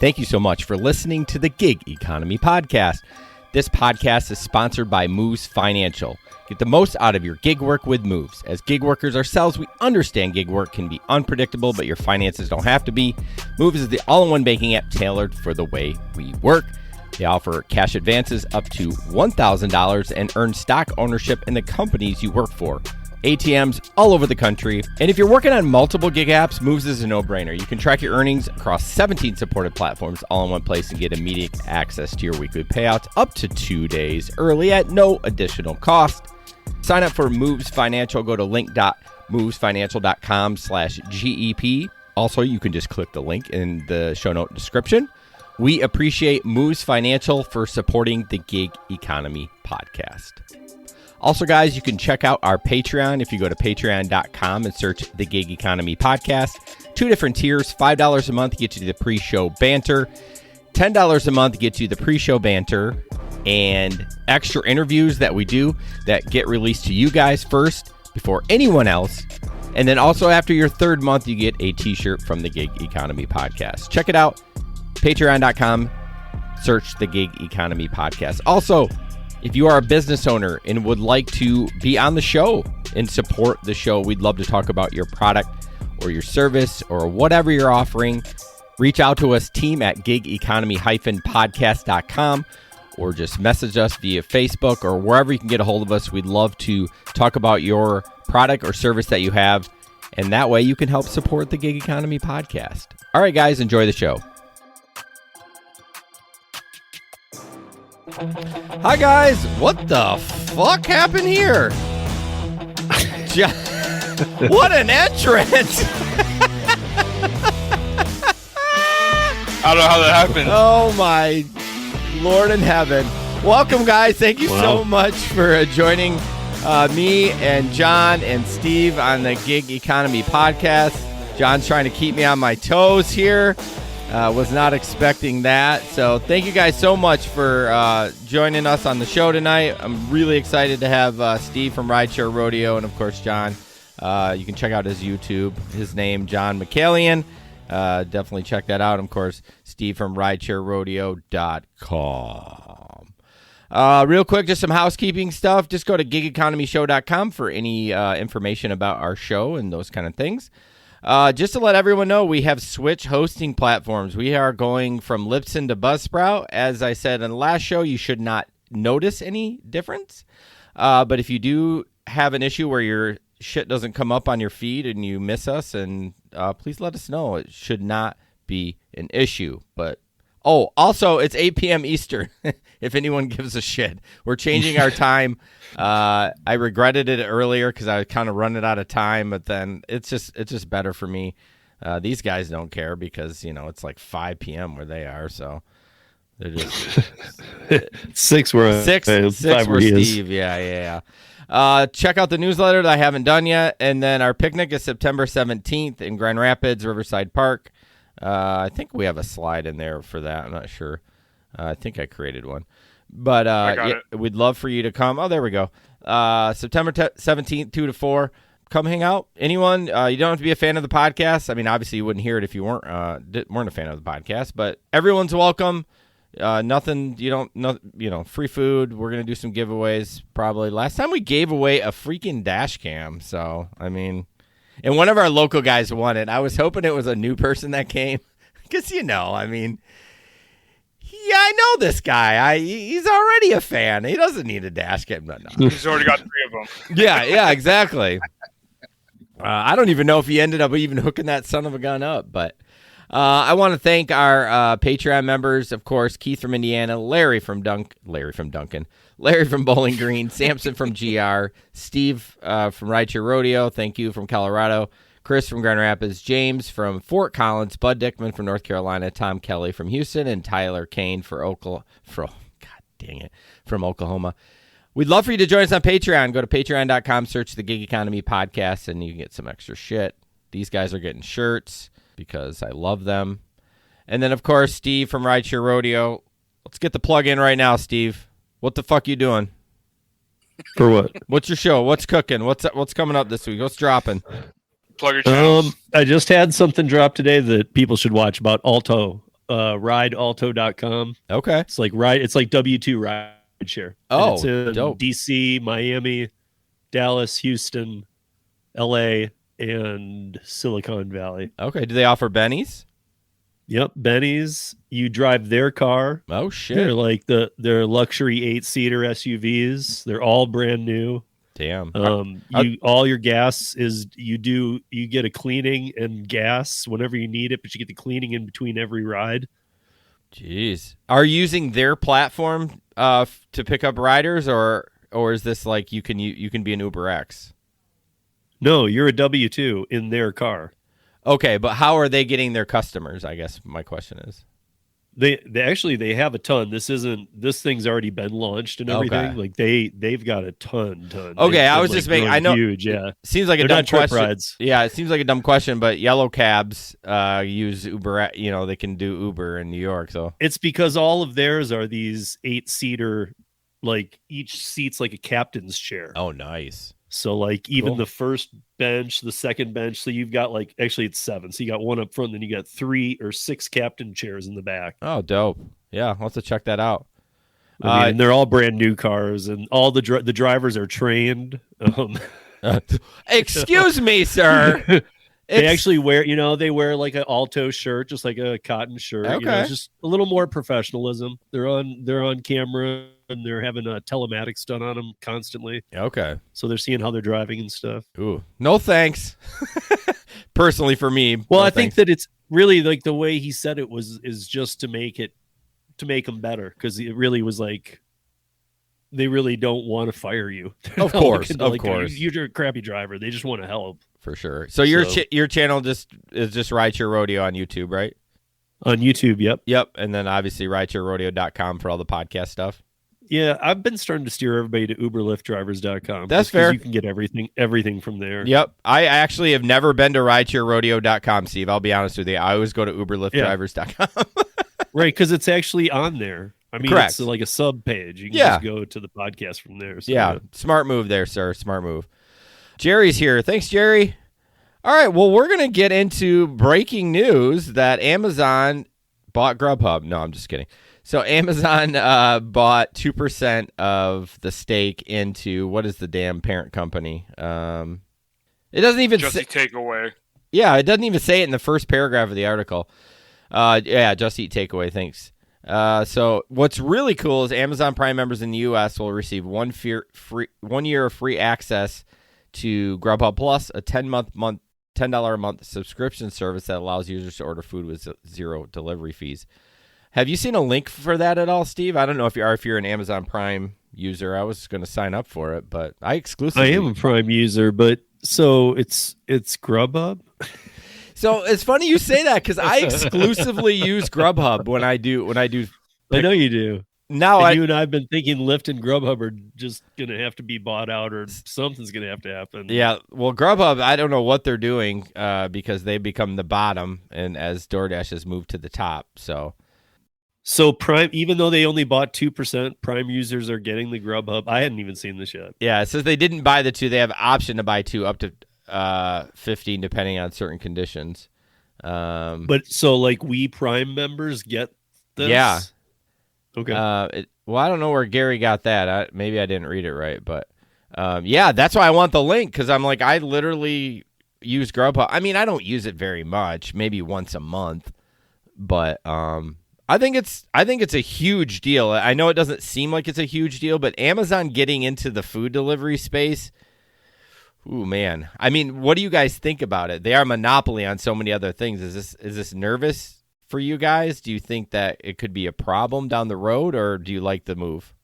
Thank you so much for listening to the Gig Economy Podcast. This podcast is sponsored by Moves Financial. Get the most out of your gig work with Moves. As gig workers ourselves, we understand gig work can be unpredictable, but your finances don't have to be. Moves is the all-in-one banking app tailored for the way we work. They offer cash advances up to $1,000 and earn stock ownership in the companies you work for. ATMs all over the country. And if you're working on multiple gig apps, Moves is a no-brainer. You can track your earnings across 17 supported platforms all in one place and get immediate access to your weekly payouts up to 2 days early at no additional cost. Sign up for Moves Financial. Go to link.movesfinancial.com/GEP. Also, you can just click the link in the show note description. We appreciate Moves Financial for supporting the Gig Economy Podcast. Also, guys, you can check out our Patreon if you go to patreon.com and search the Gig Economy Podcast. 2 different tiers. $5 a month gets you the pre-show banter. $10 a month gets you the pre-show banter and extra interviews that we do that get released to you guys first before anyone else. And then also after your 3rd month, you get a t-shirt from the Gig Economy Podcast. Check it out. Patreon.com. Search the Gig Economy Podcast. Also, if you are a business owner and would like to be on the show and support the show, we'd love to talk about your product or your service or whatever you're offering. Reach out to us, team at gigeconomy-podcast.com, or just message us via Facebook or wherever you can get a hold of us. We'd love to talk about your product or service that you have, and that way you can help support the Gig Economy Podcast. All right, guys, enjoy the show. Hi, guys. What the fuck happened here? What an entrance! I don't know how that happened. Oh, my Lord in heaven. Welcome, guys. Thank you so much for joining me and John and Steve on the Gig Economy Podcast. John's trying to keep me on my toes here. Was not expecting that. So thank you guys so much for joining us on the show tonight. I'm really excited to have Steve from Rideshare Rodeo and, of course, John. You can check out his YouTube. His name, John McCallion. Definitely check that out. And, of course, Steve from ridesharerodeo.com. Real quick, just some housekeeping stuff. Just go to gigeconomyshow.com for any information about our show and those kind of things. Just to let everyone know, we have switched hosting platforms. We are going from Libsyn to Buzzsprout. As I said in the last show, you should not notice any difference. But if you do have an issue where your shit doesn't come up on your feed and you miss us, and please let us know. It should not be an issue. But also, it's 8 p.m. Eastern, if anyone gives a shit. We're changing our time. I regretted it earlier because I was kind of running out of time, but then it's just better for me. These guys don't care because, it's like 5 p.m. where they are, so they're just... 6 where 6 where Steve, yeah. Check out the newsletter that I haven't done yet, and then our picnic is September 17th in Grand Rapids, Riverside Park. I think we have a slide in there for that. I'm not sure. I think I created one. But we'd love for you to come. Oh, there we go. September 17th, 2 to 4. Come hang out. Anyone, you don't have to be a fan of the podcast. I mean, obviously you wouldn't hear it if you weren't a fan of the podcast. But everyone's welcome. Free food. We're going to do some giveaways probably. Last time we gave away a freaking dash cam. So, I mean... And one of our local guys won it. I was hoping it was a new person that came. Because, I know this guy. He's already a fan. He doesn't need a dash cam. No. He's already got 3 of them. Yeah, exactly. I don't even know if he ended up even hooking that son of a gun up. But I want to thank our Patreon members, of course, Keith from Indiana, Larry from Duncan, Larry from Bowling Green, Samson from GR, Steve from Rideshare Rodeo, thank you, from Colorado, Chris from Grand Rapids, James from Fort Collins, Bud Dickman from North Carolina, Tom Kelly from Houston, and Tyler Kane from Oklahoma. We'd love for you to join us on Patreon. Go to patreon.com, search the Gig Economy Podcast, and you can get some extra shit. These guys are getting shirts because I love them. And then, of course, Steve from Rideshare Rodeo. Let's get the plug in right now, Steve. What the fuck you doing? For what? What's your show? What's cooking? What's coming up this week? What's dropping? Plug your channels. I just had something drop today that people should watch about Alto ridealto.com. Okay. It's like W2 ride share. Oh, and it's in dope. DC, Miami, Dallas, Houston, LA, and Silicon Valley. Okay. Do they offer bennies? Yep, Benny's. You drive their car. Oh shit. They're like they're luxury 8-seater SUVs. They're all brand new. Damn. All your gas is you get a cleaning and gas whenever you need it, but you get the cleaning in between every ride. Jeez. Are you using their platform to pick up riders, or is this like you can be an Uber X? No, you're a W2 in their car. Okay, but how are they getting their customers? I guess my question is. They actually have a ton. This thing's already been launched and everything. Okay. Like they've got a ton. Okay, I was just making. I know huge. Yeah, seems like they're a dumb not trip question. rides. Yeah, it seems like a dumb question, but yellow cabs use Uber. You know, they can do Uber in New York. So It's because all of theirs are these 8-seater, like each seat's like a captain's chair. oh, nice. So like even Cool. the first bench, the second bench, so you've got like actually it's 7. So you got one up front, then you got 3 or 6 captain chairs in the back. Oh, dope. Yeah, I'll have to check that out. And they're all brand new cars, and all the drivers are trained. Excuse me, sir. They actually wear, they wear like an Alto shirt, just like a cotton shirt. Okay. It's just a little more professionalism. They're on camera and they're having telematics done on them constantly. Okay. So they're seeing how they're driving and stuff. Ooh, no thanks. Personally, for me. Well, no I think thanks. that it's really like the way he said it is just to make them better, because it really was like they really don't want to fire you. Of They're course, looking to, of like, course. You're a crappy driver. They just want to help. For sure. So your channel is just Rideshare Rodeo on YouTube, right? On YouTube, yep. Yep. And then obviously ridesharerodeo.com for all the podcast stuff. Yeah, I've been starting to steer everybody to uberliftdrivers.com. That's just 'cause fair. You can get everything from there. Yep. I actually have never been to ridesharerodeo.com, Steve. I'll be honest with you. I always go to uberliftdrivers.com. Right, because it's actually on there. I mean, Correct. It's like a sub page. You can Yeah. just go to the podcast from there. So, Yeah. Smart move there, sir. Smart move. Jerry's here. Thanks, Jerry. All right. Well, we're going to get into breaking news that Amazon bought Grubhub. No, I'm just kidding. So Amazon bought 2% of the stake into, what is the damn parent company? It doesn't even Just say. takeaway. Yeah, it doesn't even say it in the first paragraph of the article. Yeah, Just Eat Takeaway. Thanks. So what's really cool is Amazon Prime members in the U.S. will receive 1 year of free access to Grubhub Plus, a $10 a month subscription service that allows users to order food with 0 delivery fees. Have you seen a link for that at all, Steve? I don't know if you're an Amazon Prime user. I was going to sign up for it, but I am a Prime user, but so it's Grubhub. So it's funny you say that, because I exclusively use Grubhub when I do. I know you do. Now You and I've been thinking Lyft and Grubhub are just gonna have to be bought out, or something's gonna have to happen. Yeah, well, Grubhub, I don't know what they're doing because they become the bottom, and as DoorDash has moved to the top. So Prime, even though they only bought 2%, Prime users are getting the Grubhub. I hadn't even seen this yet. Yeah, it says they didn't buy the 2. They have option to buy 2 up to 15, depending on certain conditions. But so like we Prime members get this? Yeah. Okay. Well, I don't know where Gary got that. Maybe I didn't read it right, but yeah, that's why I want the link, because I'm like, I literally use Grubhub. I mean, I don't use it very much, maybe once a month, but I think it's a huge deal. I know it doesn't seem like it's a huge deal, but Amazon getting into the food delivery space. Ooh, man. I mean, what do you guys think about it? They are a monopoly on so many other things. Is this nervous for you guys? Do you think that it could be a problem down the road, or do you like the move?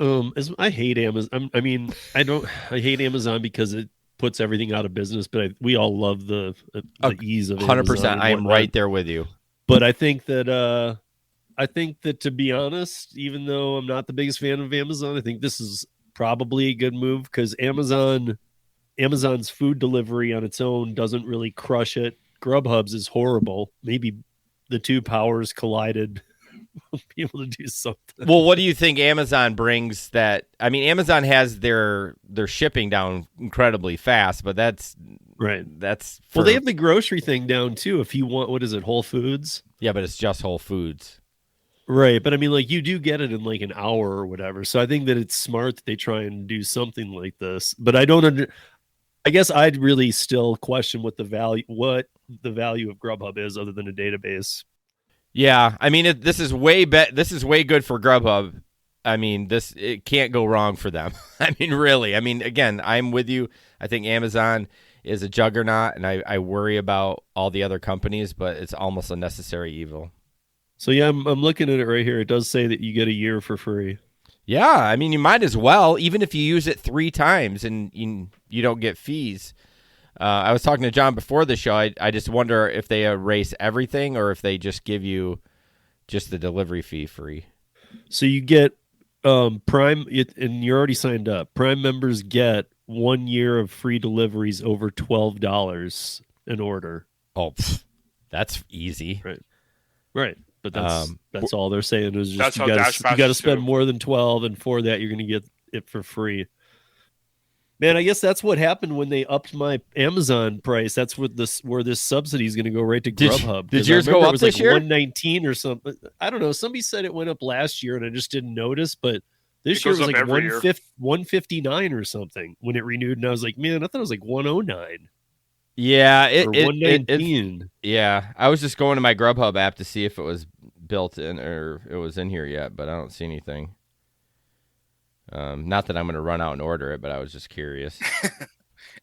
I hate Amazon. I hate Amazon because it puts everything out of business, but we all love the ease of 100%. Amazon. I am right there with you. But I think that to be honest, even though I'm not the biggest fan of Amazon, I think this is probably a good move, because Amazon's food delivery on its own doesn't really crush it. Grubhub's is horrible. Maybe the two powers collided. We'll be able to do something. Well, what do you think Amazon brings that? I mean, Amazon has their shipping down incredibly fast, but that's right. That's Well, they have the grocery thing down too. If you want, what is it, Whole Foods? Yeah, but it's just Whole Foods. Right, but I mean, like you do get it in like an hour or whatever. So I think that it's smart that they try and do something like this. But I don't under. I guess I'd really still question what the value of Grubhub is, other than a database. Yeah, I mean, this is way good for Grubhub. I mean, it can't go wrong for them. I mean, really. I mean, again, I'm with you. I think Amazon is a juggernaut, and I worry about all the other companies, but it's almost a necessary evil. So yeah, I'm looking at it right here. It does say that you get a year for free. Yeah, I mean, you might as well, even if you use it 3 times and you don't get fees. I was talking to John before the show. I just wonder if they erase everything or if they just give you just the delivery fee free. So you get Prime, and you're already signed up. Prime members get 1 year of free deliveries over $12 an order. Oh, that's easy. Right. But that's all they're saying is just you got to spend more than 12, and for that you're going to get it for free. Man, I guess that's what happened when they upped my Amazon price. That's where this subsidy is going to go right to Grubhub. Did yours go up this year? $119 or something. I don't know. Somebody said it went up last year, and I just didn't notice. But this year was like $159 or something when it renewed, and I was like, man, I thought it was like $109. Yeah, or $119. Yeah, I was just going to my Grubhub app to see if it was built in or it was in here yet, but I don't see anything. Not that I'm going to run out and order it, but I was just curious.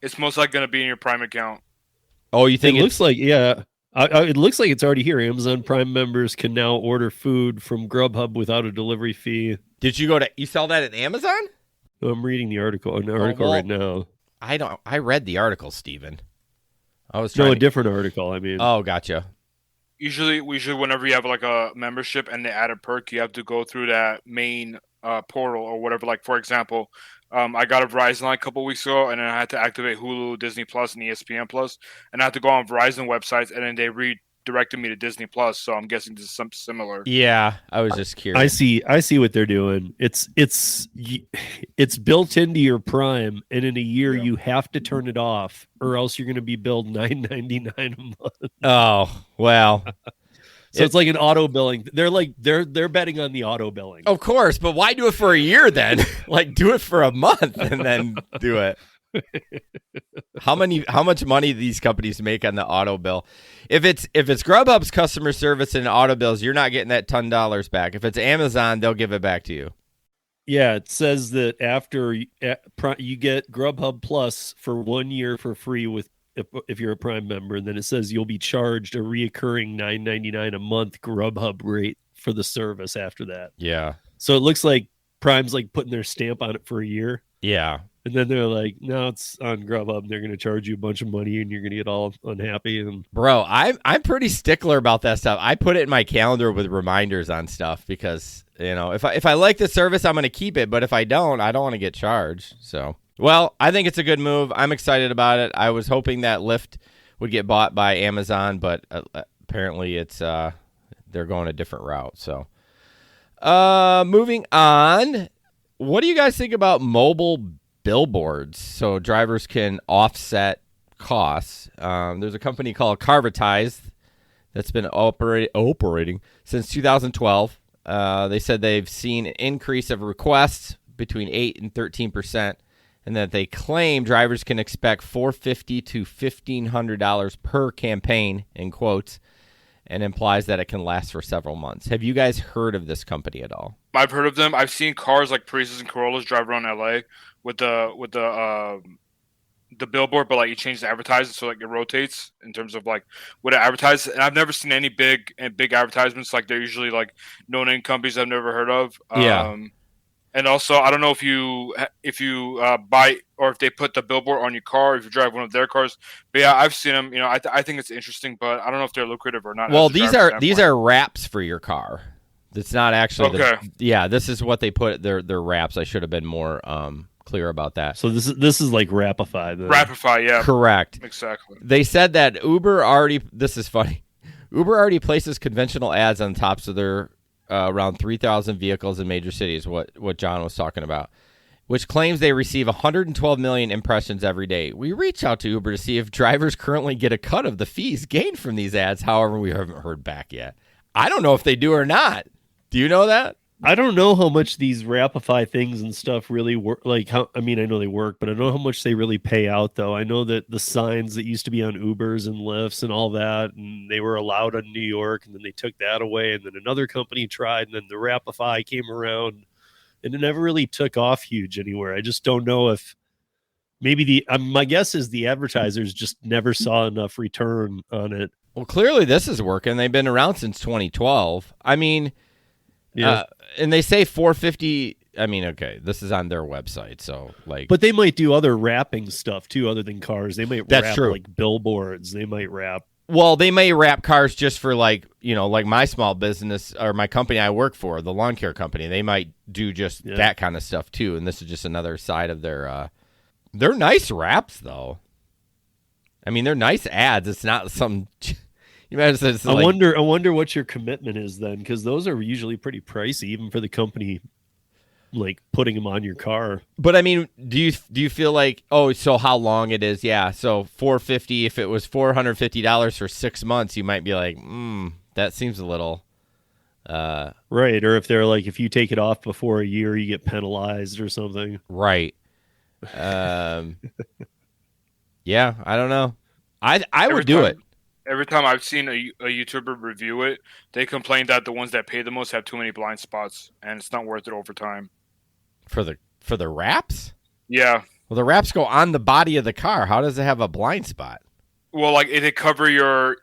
It's most likely going to be in your Prime account. Oh, you think it looks like, yeah. It looks like it's already here. Amazon Prime members can now order food from Grubhub without a delivery fee. Did you you sell that at Amazon? I'm reading the article right now. I read the article, Steven. I was a different article. I mean, oh, gotcha. Usually, whenever you have like a membership and they add a perk, you have to go through that main portal or whatever. Like, for example, I got a Verizon line a couple of weeks ago, and then I had to activate Hulu, Disney Plus, and ESPN Plus, and I had to go on Verizon websites, and then they redirected me to Disney Plus. So I'm guessing this is something similar. Yeah, I was just curious. I see what they're doing. It's built into your Prime, and in a year you have to turn it off, or else you're going to be billed $9.99 a month. Oh well. So it's like an auto billing. They're betting on the auto billing. Of course, but why do it for a year then? Like, do it for a month and then do it. How much money do these companies make on the auto bill? If it's Grubhub's customer service and auto bills, you're not getting that $10 back. If it's Amazon, they'll give it back to you. Yeah, it says that after you get Grubhub Plus for 1 year for free if you're a Prime member, and then it says you'll be charged a reoccurring $9.99 a month Grubhub rate for the service after that. Yeah. So it looks like Prime's like putting their stamp on it for a year. Yeah. And then they're like, no, it's on Grubhub, and they're going to charge you a bunch of money, and you're going to get all unhappy. And bro, I'm pretty stickler about that stuff. I put it in my calendar with reminders on stuff because, if I like the service, I'm going to keep it. But if I don't want to get charged. So, well, I think it's a good move. I'm excited about it. I was hoping that Lyft would get bought by Amazon, but apparently it's they're going a different route. So, moving on. What do you guys think about mobile billboards so drivers can offset costs? There's a company called Carvatize that's been operating since 2012. They said they've seen an increase of requests between 8 and 13%, and that they claim drivers can expect $450 to $1,500 per campaign, in quotes, and implies that it can last for several months. Have you guys heard of this company at all? I've heard of them. I've seen cars like Priuses and Corollas drive around LA with the billboard, but like you change the advertising so like it rotates in terms of like what it advertises. And I've never seen any big advertisements. Like they're usually like no-name companies I've never heard of. Yeah. And also, I don't know if you buy or if they put the billboard on your car, if you drive one of their cars. But yeah, I've seen them. I think it's interesting, but I don't know if they're lucrative or not. Well, these are wraps for your car. It's not actually. Okay. This is what they put their wraps. I should have been more clear about that. So this is like Rapify. Rapify, yeah. Correct. Exactly. They said that Uber already. This is funny. Uber already places conventional ads on tops of their around 3,000 vehicles in major cities, what John was talking about, which claims they receive 112 million impressions every day. We reach out to Uber to see if drivers currently get a cut of the fees gained from these ads. However, we haven't heard back yet. I don't know if they do or not. Do you know that? I don't know how much these Rapify things and stuff really work. Like, I know they work, but I don't know how much they really pay out, though. I know that the signs that used to be on Ubers and Lyfts and all that, and they were allowed in New York, and then they took that away, and then another company tried, and then the Rapify came around, and it never really took off huge anywhere. I just don't know if maybe my guess is the advertisers just never saw enough return on it. Well, clearly this is working. They've been around since 2012. I mean, yeah. And they say 450. I mean, okay, this is on their website, so like. But they might do other wrapping stuff too, other than cars. They might That's wrap true. like billboards. They might wrap. Well, they may wrap cars just for like my small business or my company I work for, the lawn care company. They might do just that kind of stuff too. And this is just another side of their. They're nice wraps though. I mean, they're nice ads. It's not some. You imagine it's I wonder what your commitment is then, because those are usually pretty pricey, even for the company, like putting them on your car. But I mean, do you feel like, so how long it is? Yeah, so $450. If it was $450 for 6 months, you might be like, that seems a little. Right, or if they're like, if you take it off before a year, you get penalized or something. Right. Yeah, I don't know. I would do it. Every time I've seen a YouTuber review it, they complain that the ones that pay the most have too many blind spots, and it's not worth it over time. For the wraps? Yeah. Well, the wraps go on the body of the car. How does it have a blind spot? Well, like they cover your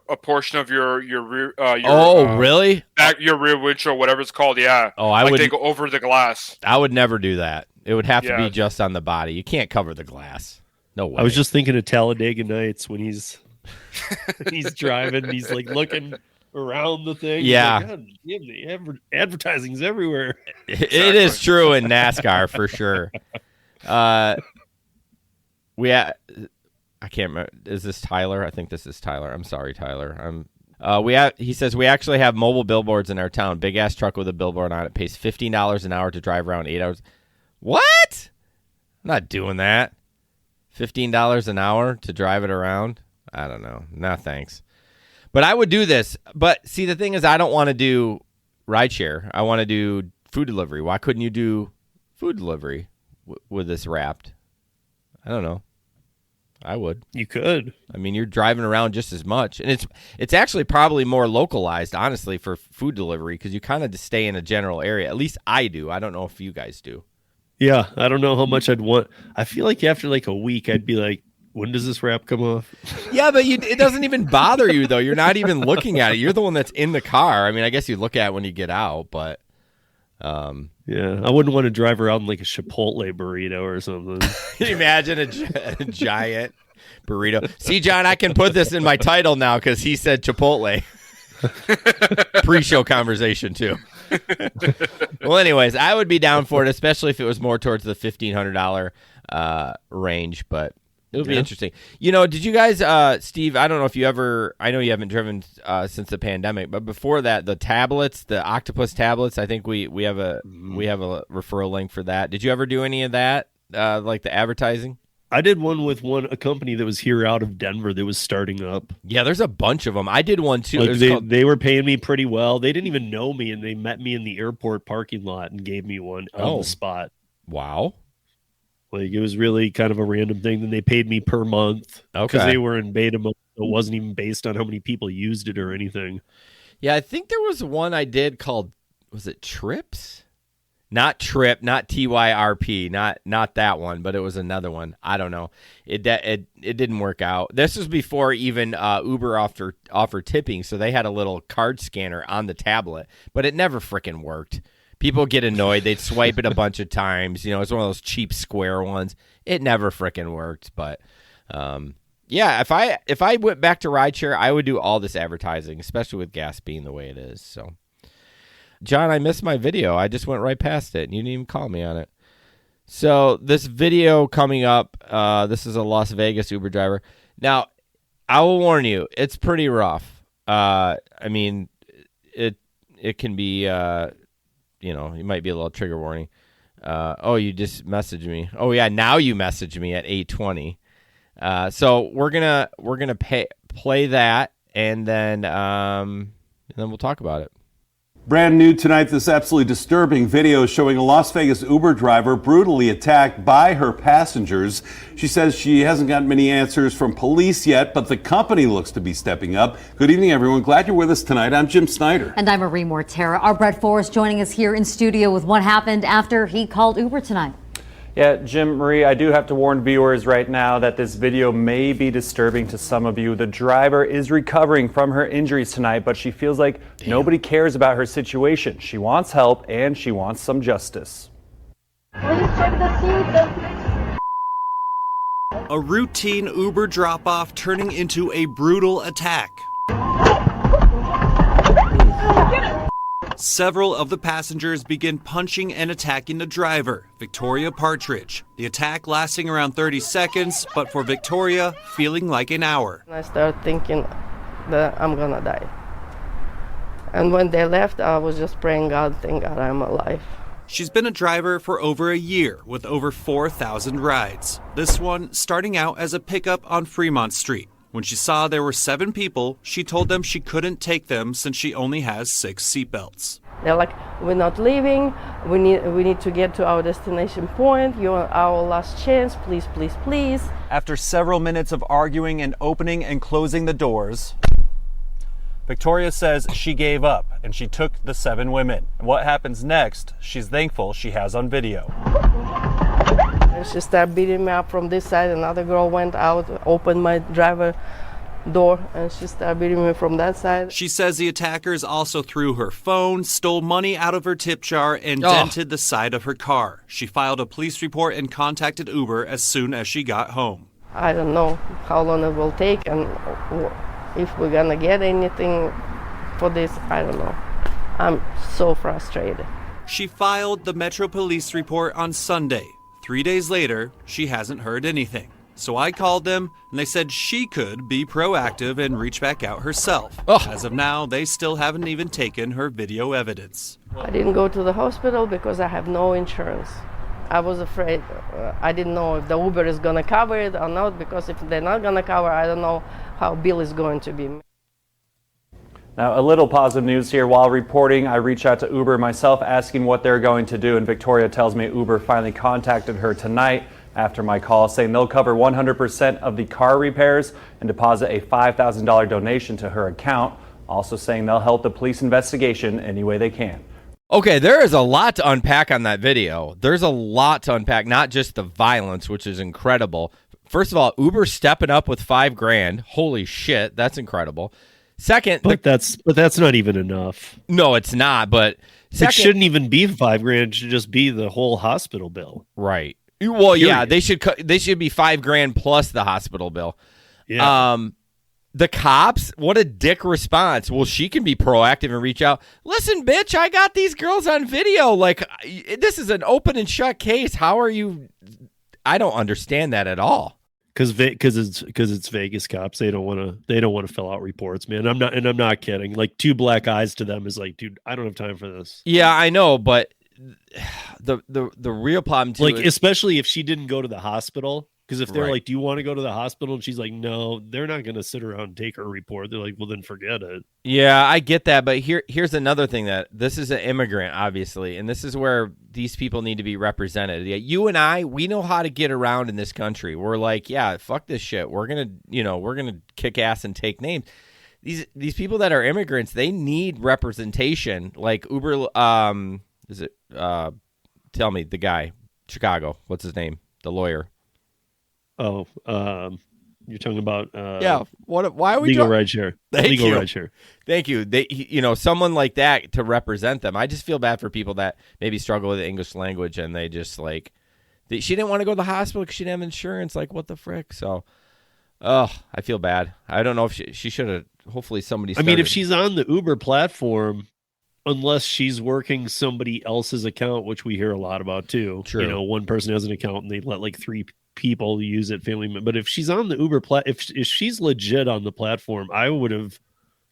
a portion of your rear. Really? Back your rear windshield, whatever it's called. Yeah. Oh, I would. They go over the glass. I would never do that. It would have to be just on the body. You can't cover the glass. No way. I was just thinking of Talladega Nights when he's driving and he's like looking around the thing. Yeah. Like, God damn, the advertising's everywhere. It is true in NASCAR for sure. I can't remember. Is this Tyler? I think this is Tyler. I'm sorry, Tyler. He says we actually have mobile billboards in our town. Big ass truck with a billboard on it pays $15 an hour to drive around 8 hours. What? I'm not doing that. $15 an hour to drive it around? I don't know. No, thanks. But I would do this. But see, the thing is, I don't want to do rideshare. I want to do food delivery. Why couldn't you do food delivery with this wrapped? I don't know. I would. You could. I mean, you're driving around just as much, and it's actually probably more localized, honestly, for food delivery because you kind of just stay in a general area. At least I do. I don't know if you guys do. Yeah, I don't know how much I'd want. I feel like after like a week, I'd be like, when does this wrap come off? Yeah, but it doesn't even bother you, though. You're not even looking at it. You're the one that's in the car. I mean, I guess you look at it when you get out, but... yeah, I wouldn't want to drive around like a Chipotle burrito or something. Can you imagine a giant burrito? See, John, I can put this in my title now because he said Chipotle. Pre-show conversation, too. Well, anyways, I would be down for it, especially if it was more towards the $1,500 range, but it would be interesting. Did you guys, Steve, I don't know if you ever, I know you haven't driven since the pandemic, but before that, the tablets, the Octopus tablets, I think we have a referral link for that. Did you ever do any of that, like the advertising? I did one with a company that was here out of Denver that was starting up. Yeah, there's a bunch of them. I did one too. Like they were paying me pretty well. They didn't even know me, and they met me in the airport parking lot and gave me one on the spot. Wow. Like it was really kind of a random thing. Then they paid me per month because they were in beta mode. It wasn't even based on how many people used it or anything. Yeah, I think there was one I did called, was it Trips? Not Trip, not TYRP, not that one, but it was another one. I don't know. It didn't work out. This was before even Uber offered tipping, so they had a little card scanner on the tablet, but it never freaking worked. People get annoyed. They'd swipe it a bunch of times. It's one of those cheap square ones. It never freaking worked. But yeah, if I went back to rideshare, I would do all this advertising, especially with gas being the way it is. So. John, I missed my video. I just went right past it, and you didn't even call me on it. So this video coming up, this is a Las Vegas Uber driver. Now, I will warn you, it's pretty rough. I mean, it can be, it might be a little trigger warning. You just messaged me. Oh yeah, now you messaged me at 8:20. So we're gonna play that, and then and then we'll talk about it. Brand new tonight, this absolutely disturbing video showing a Las Vegas Uber driver brutally attacked by her passengers. She says she hasn't gotten many answers from police yet, but the company looks to be stepping up. Good evening, everyone. Glad you're with us tonight. I'm Jim Snyder. And I'm Marie Mortera. Our Brett Forrest joining us here in studio with what happened after he called Uber tonight. Yeah, Jim, Marie, I do have to warn viewers right now that this video may be disturbing to some of you. The driver is recovering from her injuries tonight, but she feels like nobody cares about her situation. She wants help and she wants some justice. Please check the seat. A routine Uber drop-off turning into a brutal attack. Several of the passengers begin punching and attacking the driver, Victoria Partridge. The attack lasting around 30 seconds, but for Victoria, feeling like an hour. I started thinking that I'm gonna die. And when they left, I was just praying, God, thank God I'm alive. She's been a driver for over a year with over 4,000 rides. This one starting out as a pickup on Fremont Street. When she saw there were 7 people, she told them she couldn't take them since she only has 6 seatbelts. They're like, we're not leaving. We need to get to our destination point. You're our last chance. Please, please, please. After several minutes of arguing and opening and closing the doors, Victoria says she gave up and she took the 7 women. And what happens next, she's thankful she has on video. And she started beating me up from this side. Another girl went out, opened my driver door, and she started beating me from that side. She says the attackers also threw her phone, stole money out of her tip jar, and dented the side of her car. She filed a police report and contacted Uber as soon as she got home. I don't know how long it will take and if we're gonna get anything for this. I don't know. I'm so frustrated. She filed the Metro Police report on Sunday. 3 days later, she hasn't heard anything. So I called them, and they said she could be proactive and reach back out herself. As of now, they still haven't even taken her video evidence. I didn't go to the hospital because I have no insurance. I was afraid. I didn't know if the Uber is going to cover it or not, because if they're not going to cover, I don't know how bill is going to be. Now, a little positive news here. While reporting, I reached out to Uber myself asking what they're going to do, and Victoria tells me Uber finally contacted her tonight after my call, saying they'll cover 100% of the car repairs and deposit a $5,000 donation to her account, also saying they'll help the police investigation any way they can. Okay, there is a lot to unpack on that video. There's a lot to unpack, not just the violence, which is incredible. First of all, Uber stepping up with $5,000. Holy shit, that's incredible. Second, but that's not even enough. No, it's not. But second, it shouldn't even be $5,000. It should just be the whole hospital bill. Right. Well, yeah, they should be $5,000 plus the hospital bill. Yeah. The cops, what a dick response. Well, she can be proactive and reach out. Listen, bitch, I got these girls on video. Like, this is an open and shut case. How are you? I don't understand that at all. Because it's Vegas cops. They don't want to fill out reports, man. I'm not kidding. Like, 2 black eyes to them is like, dude, I don't have time for this. Yeah, I know, but the real problem too, like, especially if she didn't go to the hospital. Because if they're like, do you want to go to the hospital? And she's like, no, they're not going to sit around and take her report. They're like, well, then forget it. Yeah, I get that. But here's another thing, that this is an immigrant, obviously. And this is where these people need to be represented. Yeah, you and I, we know how to get around in this country. We're like, yeah, fuck this shit. We're going to kick ass and take names. These people that are immigrants, they need representation. Like Uber, tell me, the guy, Chicago, what's his name? The lawyer. Oh, you're talking about yeah. Why are we legal rideshare? Legal rideshare. Thank you. They, someone like that to represent them. I just feel bad for people that maybe struggle with the English language and they just like, she didn't want to go to the hospital because she didn't have insurance. Like, what the frick? So, I feel bad. I don't know if she should have. Hopefully, somebody. I mean, if she's on the Uber platform, unless she's working somebody else's account, which we hear a lot about too. True. One person has an account and they let like 3 people use it, family member. But if she's on the Uber if she's legit on the platform, I would have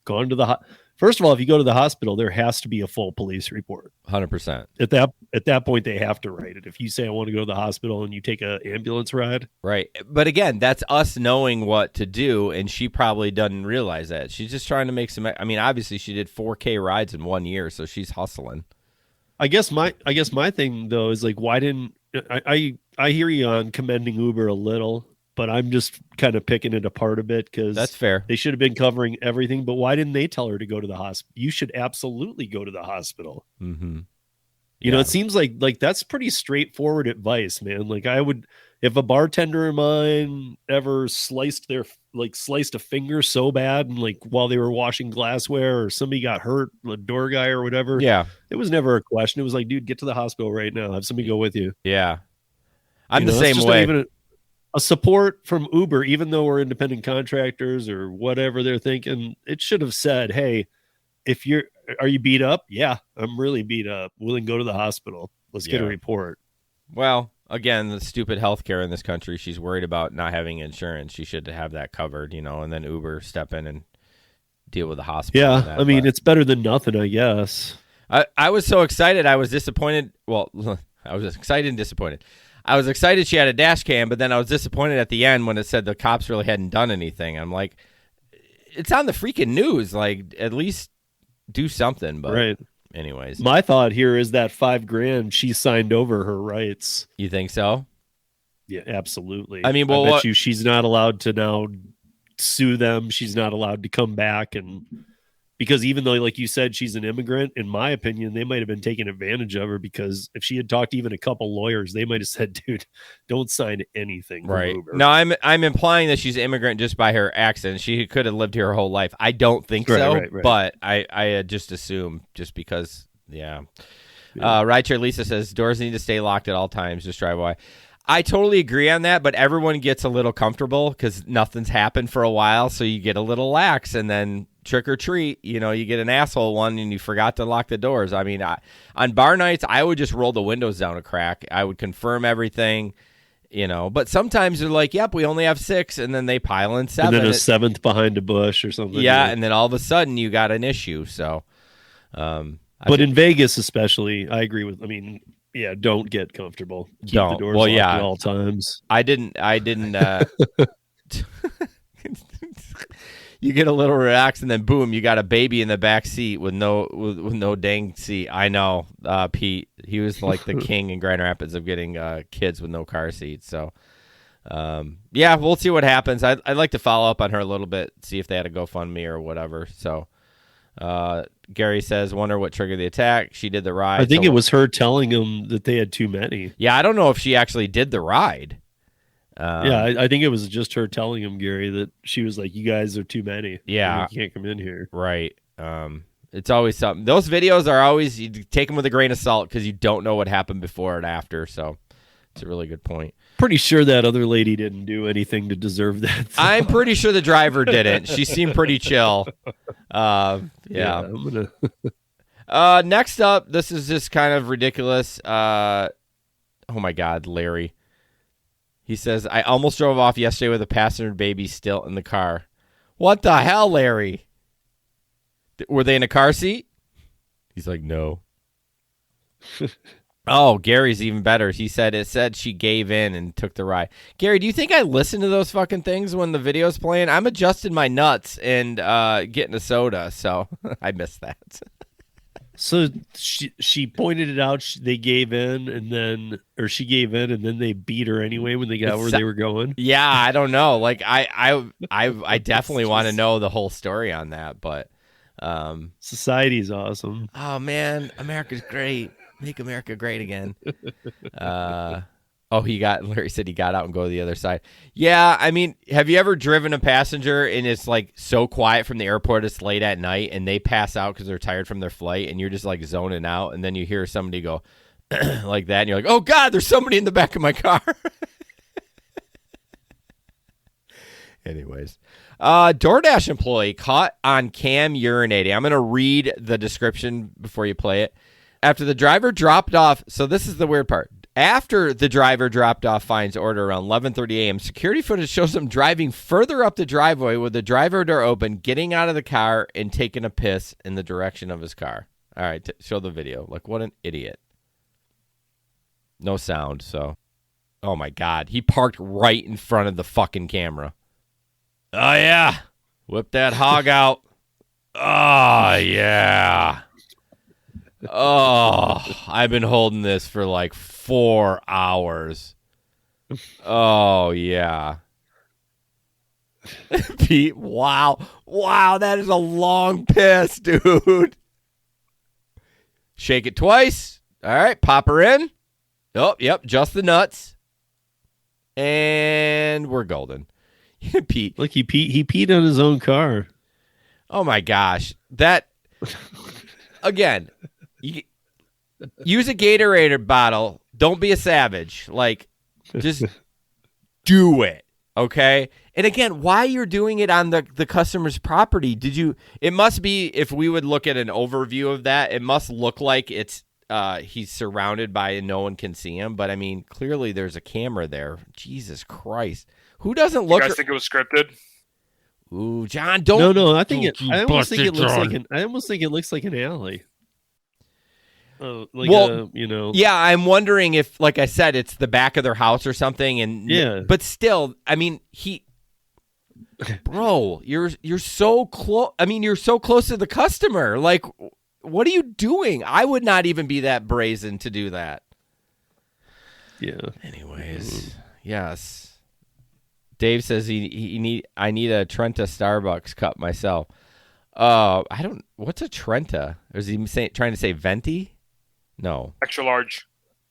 gone to First of all, if you go to the hospital, there has to be a full police report. 100%. At that point, they have to write it. If you say I want to go to the hospital and you take an ambulance ride, Right. But again, that's us knowing what to do, and she probably doesn't realize that. She's just trying to make some. I mean, obviously, she did 4K rides in 1 year, so she's hustling. I guess my thing though is like, why didn't I hear you on commending Uber a little, but I'm just kind of picking it apart a bit because That's fair. They should have been covering everything. But why didn't they tell her to go to the hospital? You should absolutely go to the hospital. Mm-hmm. You know, it seems like that's pretty straightforward advice, man. Like I would, if a bartender of mine ever sliced a finger so bad and like while they were washing glassware or somebody got hurt, a door guy or whatever. Yeah. It was never a question. It was like, dude, get to the hospital right now. Have somebody go with you. Yeah. I'm You know, the it's same just way. not even a support from Uber, even though we're independent contractors or whatever they're thinking, it should have said, hey, are you beat up? Yeah, I'm really beat up. Willing to go to the hospital. Let's get a report. Well, again, the stupid healthcare in this country. She's worried about not having insurance. She should have that covered, you know, and then Uber step in and deal with the hospital. Yeah, I mean, it's better than nothing, I guess. I was so excited. I was disappointed. Well, I was excited and disappointed. I was excited she had a dash cam, but then I was disappointed at the end when it said the cops really hadn't done anything. I'm like, it's on the freaking news. Like, at least do something. But right. Anyways, My thought here is that $5,000 she signed over her rights. You think so? Yeah, absolutely. I mean, well, I bet you she's not allowed to now sue them. She's not allowed to come back, and because even though, like you said, she's an immigrant, in my opinion, they might have been taking advantage of her, because if she had talked to even a couple lawyers, they might have said, dude, don't sign anything. Right. No, I'm implying that she's an immigrant just by her accent. She could have lived here her whole life. I don't think so, right. but I just assume just because, yeah. Rideshare Lisa says, doors need to stay locked at all times. Just drive away. I totally agree on that, but everyone gets a little comfortable because nothing's happened for a while, so you get a little lax, and then trick or treat, you know, you get an asshole one and you forgot to lock the doors. I mean, on bar nights, I would just roll the windows down a crack. I would confirm everything, you know, but sometimes they're like, yep, we only have 6, and then they pile in 7. And then a 7th behind a bush or something. Yeah, and then all of a sudden you got an issue. So, but in Vegas especially, I agree with, yeah, don't get comfortable. Keep the doors locked at all times. I didn't you get a little relaxed, and then boom, you got a baby in the back seat with no dang seat. I know, Pete. He was like the king in Grand Rapids of getting kids with no car seats. So, yeah, we'll see what happens. I'd like to follow up on her a little bit, see if they had a GoFundMe or whatever. So, Gary says, wonder what triggered the attack. She did the ride. I think it was her telling him that they had too many. Yeah, I don't know if she actually did the ride. I think it was just her telling him, Gary, that she was like, you guys are too many. Yeah. You can't come in here. Right. It's always something. Those videos are always, you take them with a grain of salt because you don't know what happened before and after. So it's a really good point. Pretty sure that other lady didn't do anything to deserve that. So. I'm pretty sure the driver didn't. She seemed pretty chill. Yeah. I'm gonna... Next up, this is just kind of ridiculous. Oh my God, Larry. He says, I almost drove off yesterday with a passenger baby still in the car. What the hell, Larry? Were they in a car seat? He's like, no. Oh, Gary's even better. He said it said she gave in and took the ride. Gary, do you think I listen to those fucking things when the video's playing? I'm adjusting my nuts and getting a soda, so I missed that. So she pointed it out. They gave in, she gave in, and then they beat her anyway when they got where they were going. Yeah, I don't know. Like I definitely want to know the whole story on that, but society's awesome. Oh man, America's great. Make America great again. Larry said he got out and go to the other side. Yeah, I mean, have you ever driven a passenger and it's like so quiet from the airport, it's late at night, and they pass out because they're tired from their flight, and you're just like zoning out, and then you hear somebody go like that, and you're like, oh God, there's somebody in the back of my car. Anyways, DoorDash employee caught on cam urinating. I'm going to read the description before you play it. After the driver dropped off, so this is the weird part. After the driver dropped off Fine's order around 11:30 a.m., security footage shows him driving further up the driveway with the driver door open, getting out of the car, and taking a piss in the direction of his car. All right, show the video. Like, what an idiot. No sound, so. Oh, my God. He parked right in front of the fucking camera. Oh, yeah. Whip that hog out. Oh, yeah. Oh, I've been holding this for like 4 hours. Oh, yeah. Pete, wow. Wow, that is a long piss, dude. Shake it twice. All right, pop her in. Oh, yep, just the nuts. And we're golden. Pete. Look, he peed on his own car. Oh, my gosh. That, again... Use a Gatorade bottle. Don't be a savage. Like, just do it, okay? And again, why you're doing it on the customer's property? It must be, if we would look at an overview of that, it must look like it's he's surrounded by and no one can see him. But, I mean, clearly there's a camera there. Jesus Christ. Who doesn't look... You guys think it was scripted? Ooh, John, don't... No, I almost think it looks like an alley. Yeah, I'm wondering if, like I said, it's the back of their house or something. And yeah, but still, I mean, bro, you're so close. I mean, you're so close to the customer. Like, what are you doing? I would not even be that brazen to do that. Yeah. Anyways, yes. Dave says I need a Trenta Starbucks cup myself. What's a Trenta? Or is he trying to say venti? No. Extra large.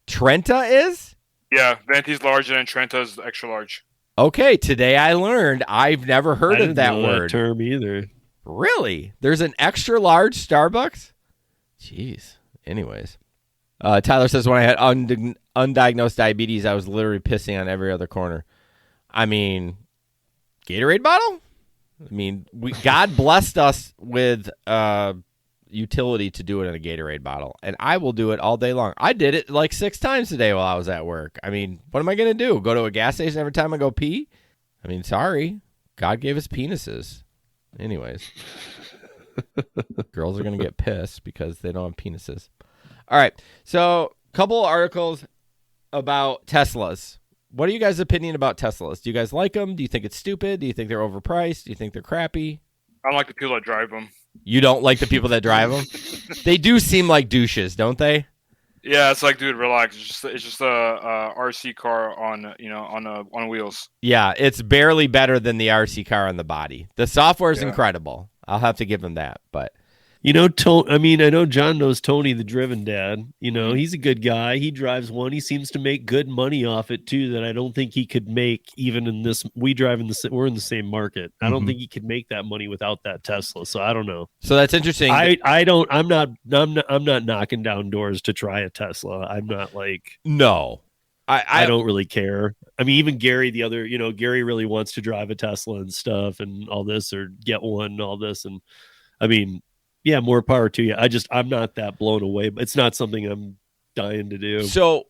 Trenta is? Yeah, Venti's large and then Trenta's extra large. Okay, today I learned. I've never heard of that word. That term either. Really? There's an extra large Starbucks? Jeez. Anyways. Tyler says, when I had undiagnosed diabetes, I was literally pissing on every other corner. I mean, Gatorade bottle? I mean, God blessed us with... utility to do it in a Gatorade bottle, and I will do it all day long. I did it like 6 times today while I was at work. I mean, what am I going to do? Go to a gas station every time I go pee? I mean, sorry. God gave us penises. Anyways. Girls are going to get pissed because they don't have penises. All right. So, a couple articles about Teslas. What are you guys' opinion about Teslas? Do you guys like them? Do you think it's stupid? Do you think they're overpriced? Do you think they're crappy? I don't like the people that drive them. You don't like the people that drive them? They do seem like douches, don't they? Yeah, it's like, dude, relax. It's just a RC car on wheels. Yeah, it's barely better than the RC car on the body. The software is incredible. I'll have to give them that, but I know John knows Tony, the driven dad. He's a good guy. He drives one. He seems to make good money off it too. That I don't think he could make even in this. We're in the same market. I don't think he could make that money without that Tesla. So I don't know. So that's interesting. I'm not knocking down doors to try a Tesla. I'm not like no. I don't really care. I mean, even Gary, Gary really wants to drive a Tesla and stuff and all this, or get one and all this, and I mean. Yeah, more power to you. I'm not that blown away, but it's not something I'm dying to do. So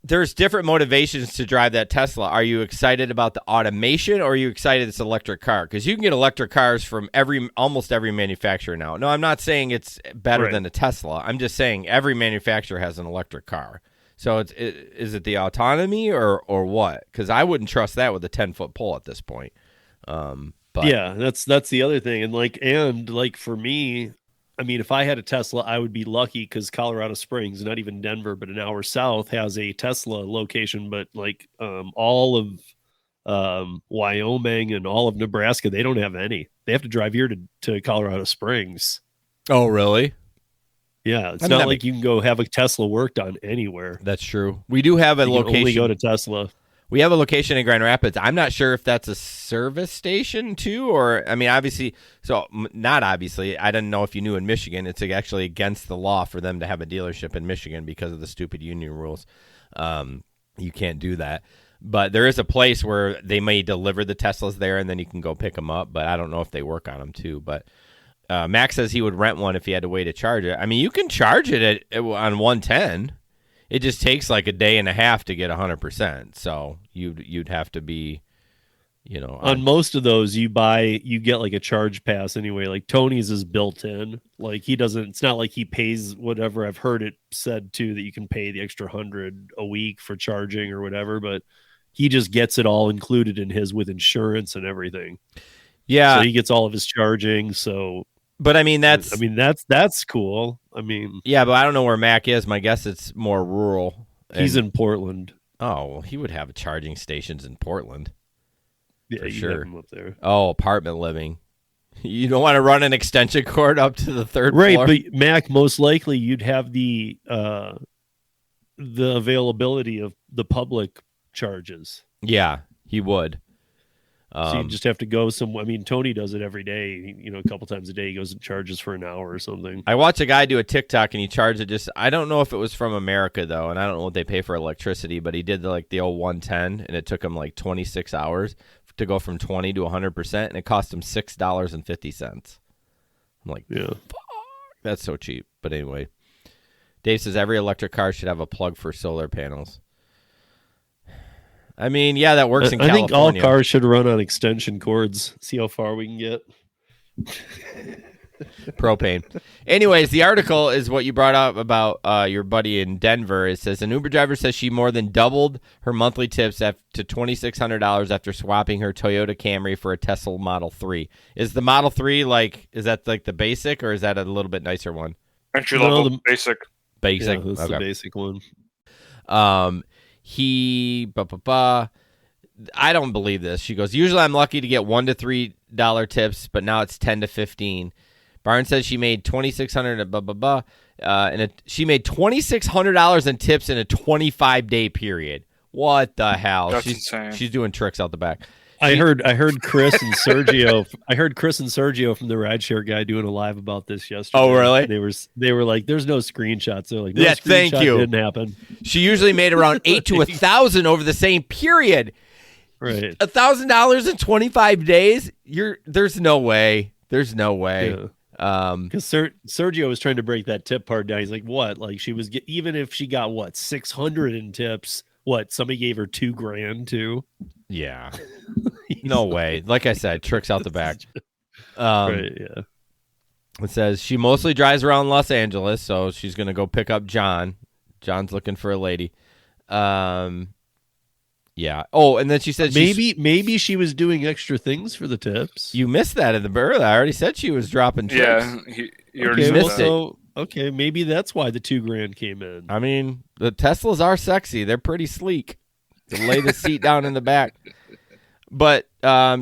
there's different motivations to drive that Tesla. Are you excited about the automation, or are you excited it's an electric car? Because you can get electric cars from almost every manufacturer now. No, I'm not saying it's better than a Tesla. I'm just saying every manufacturer has an electric car. So is it the autonomy or what? Because I wouldn't trust that with a 10-foot pole at this point. But yeah, that's the other thing. And for me, I mean, if I had a Tesla, I would be lucky because Colorado Springs, not even Denver, but an hour south, has a Tesla location. But all of Wyoming and all of Nebraska, they don't have any. They have to drive here to Colorado Springs. Oh, really? Yeah, it's not like you can go have a Tesla worked on anywhere. That's true. We do have a location. Only go to Tesla. We have a location in Grand Rapids. I'm not sure if that's a service station too, or I mean, obviously. So not obviously. I didn't know if you knew in Michigan, it's actually against the law for them to have a dealership in Michigan because of the stupid union rules. You can't do that. But there is a place where they may deliver the Teslas there, and then you can go pick them up. But I don't know if they work on them too. But Max says he would rent one if he had a way to charge it. I mean, you can charge it on 110. It just takes like a day and a half to get 100%. So you'd have to be, on most of those you get like a charge pass anyway. Like Tony's is built in. Like it's not like he pays whatever. I've heard it said too that you can pay the extra 100 a week for charging or whatever, but he just gets it all included in his with insurance and everything. Yeah. So he gets all of his charging. So, but I mean, that's cool. I mean, yeah, but I don't know where Mac is. My guess it's more rural. He's in Portland. Oh, well, he would have charging stations in Portland. Yeah, for you sure. have him up there. Oh, apartment living. You don't want to run an extension cord up to the third floor. Right, but Mac, most likely you'd have the availability of the public charges. Yeah, he would. So you just have to go somewhere. I mean, Tony does it every day. A couple times a day, he goes and charges for an hour or something. I watch a guy do a TikTok and he charged it I don't know if it was from America though, and I don't know what they pay for electricity, but he did the old 110, and it took him like 26 hours to go from 20 to 100%, and it cost him $6.50. I'm like, yeah, fuck, that's so cheap. But anyway, Dave says every electric car should have a plug for solar panels. I mean, yeah, that works in California. I think all cars should run on extension cords. See how far we can get. Propane. Anyways, the article is what you brought up about your buddy in Denver. It says an Uber driver says she more than doubled her monthly tips to $2,600 after swapping her Toyota Camry for a Tesla Model 3. Is the Model 3 is that like the basic, or is that a little bit nicer one? Entry level, basic. Basic. Yeah, that's the basic one. I don't believe this. She goes, usually I'm lucky to get $1 to $3 tips, but now it's 10 to 15. Barnes says she made $2,600 and she made $2,600 in tips in a 25-day period. What the hell? That's insane. She's doing tricks out the back. I heard Chris and Sergio. I heard Chris and Sergio from the rideshare guy doing a live about this yesterday. Oh, really? They were like, "There's no screenshots." They're like, no, "Yeah, thank you." Didn't happen. She usually made around 8 to 1,000 over the same period. Right, $1,000 in 25 days. There's no way. There's no way. Because Sergio was trying to break that tip part down. He's like, "What? Like she was even if she got what 600 in tips, what somebody gave her $2,000 too." Yeah. No way. Like I said, tricks out the back. Right, yeah. It says she mostly drives around Los Angeles, so she's going to go pick up John. John's looking for a lady. Yeah. Oh, and then she said maybe she was doing extra things for the tips. You missed that in the bird. I already said she was dropping tips. Yeah, you already missed it. Okay, maybe that's why the $2,000 came in. I mean, the Teslas are sexy. They're pretty sleek. To lay the seat down in the back. But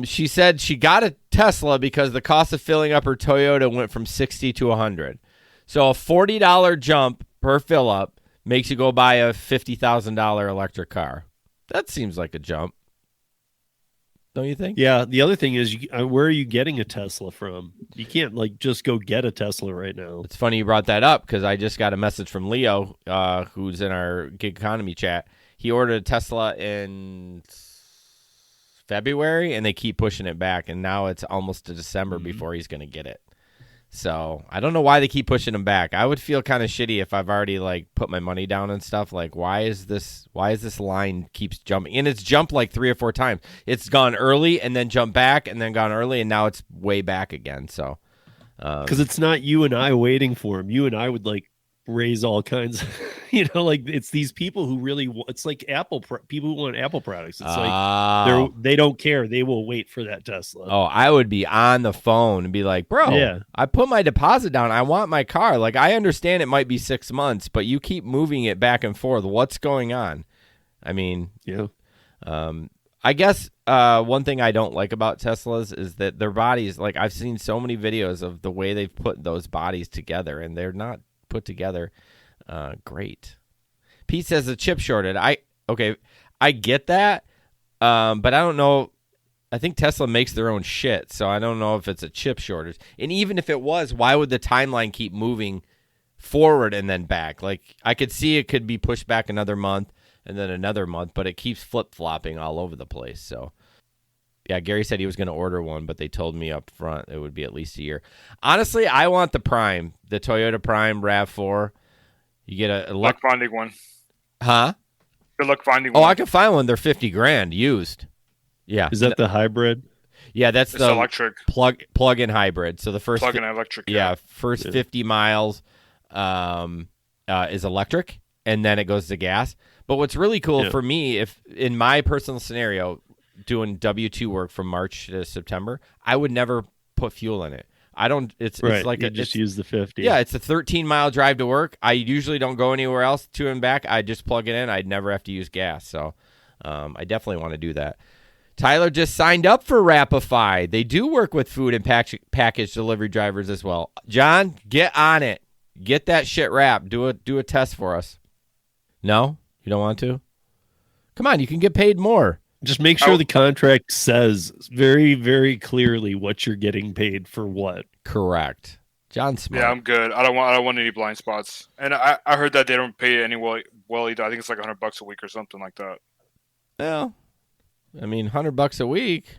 she said she got a Tesla because the cost of filling up her Toyota went from $60 to $100. So a $40 jump per fill up makes you go buy a $50,000 electric car. That seems like a jump. Don't you think? Yeah. The other thing is, where are you getting a Tesla from? You can't just go get a Tesla right now. It's funny you brought that up because I just got a message from Leo, who's in our gig economy chat. He ordered a Tesla in February, and they keep pushing it back, and now it's almost to December before he's going to get it. So I don't know why they keep pushing him back. I would feel kind of shitty if I've already put my money down and stuff. Why is this line keeps jumping? And it's jumped 3 or 4 times. It's gone early and then jumped back and then gone early, and now it's way back again. So because it's not you and I waiting for him. You and I would raise all kinds of, it's these people who really it's like people who want Apple products. It's they don't care. They will wait for that Tesla. Oh, I would be on the phone and be like, bro, yeah. I put my deposit down. I want my car. I understand it might be 6 months, but you keep moving it back and forth. What's going on? I mean, yeah. I guess one thing I don't like about Teslas is that their bodies, I've seen so many videos of the way they've put those bodies together, and they're not put together great. Pete says a chip shortage. I get that, but I don't know. I think Tesla makes their own shit, so I don't know if it's a chip shortage. And even if it was, why would the timeline keep moving forward and then back? I could see it could be pushed back another month and then another month, but it keeps flip-flopping all over the place. So yeah, Gary said he was going to order one, but they told me up front it would be at least a year. Honestly, I want the Prime, the Toyota Prime RAV4. You get a electronic one. Huh? Good luck finding Oh, one. I can find one. They're $50,000 used. Yeah. Is that the hybrid? Yeah, that's It's the electric. plug-in hybrid. So the first Plug-in electric. Yeah, first 50 miles is electric, and then it goes to gas. But what's really cool for me, if in my personal scenario, doing W-2 work from March to September, I would never put fuel in it. I don't. It's like you just use the 50. Yeah, it's a 13-mile drive to work. I usually don't go anywhere else to and back. I just plug it in. I'd never have to use gas. So I definitely want to do that. Tyler just signed up for Rapify. They do work with food and package delivery drivers as well. John, get on it. Get that shit wrapped. Do a test for us. No? You don't want to? Come on, you can get paid more. Just make sure the contract says very, very clearly what you're getting paid for what. Correct. John Smart. Yeah, I'm good. I don't want any blind spots. And I heard that they don't pay any well either. I think it's like $100 a week or something like that. Well, I mean, $100 a week.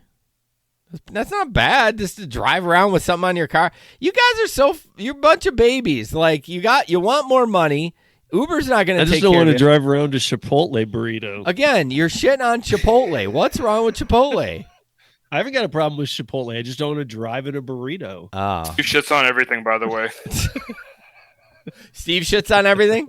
That's not bad. Just to drive around with something on your car. You guys are you're a bunch of babies. Like you want more money. Uber's not going to take care of it. I just don't want to drive around to Chipotle burrito. Again, you're shitting on Chipotle. What's wrong with Chipotle? I haven't got a problem with Chipotle. I just don't want to drive in a burrito. Steve shits on everything, by the way. Steve shits on everything?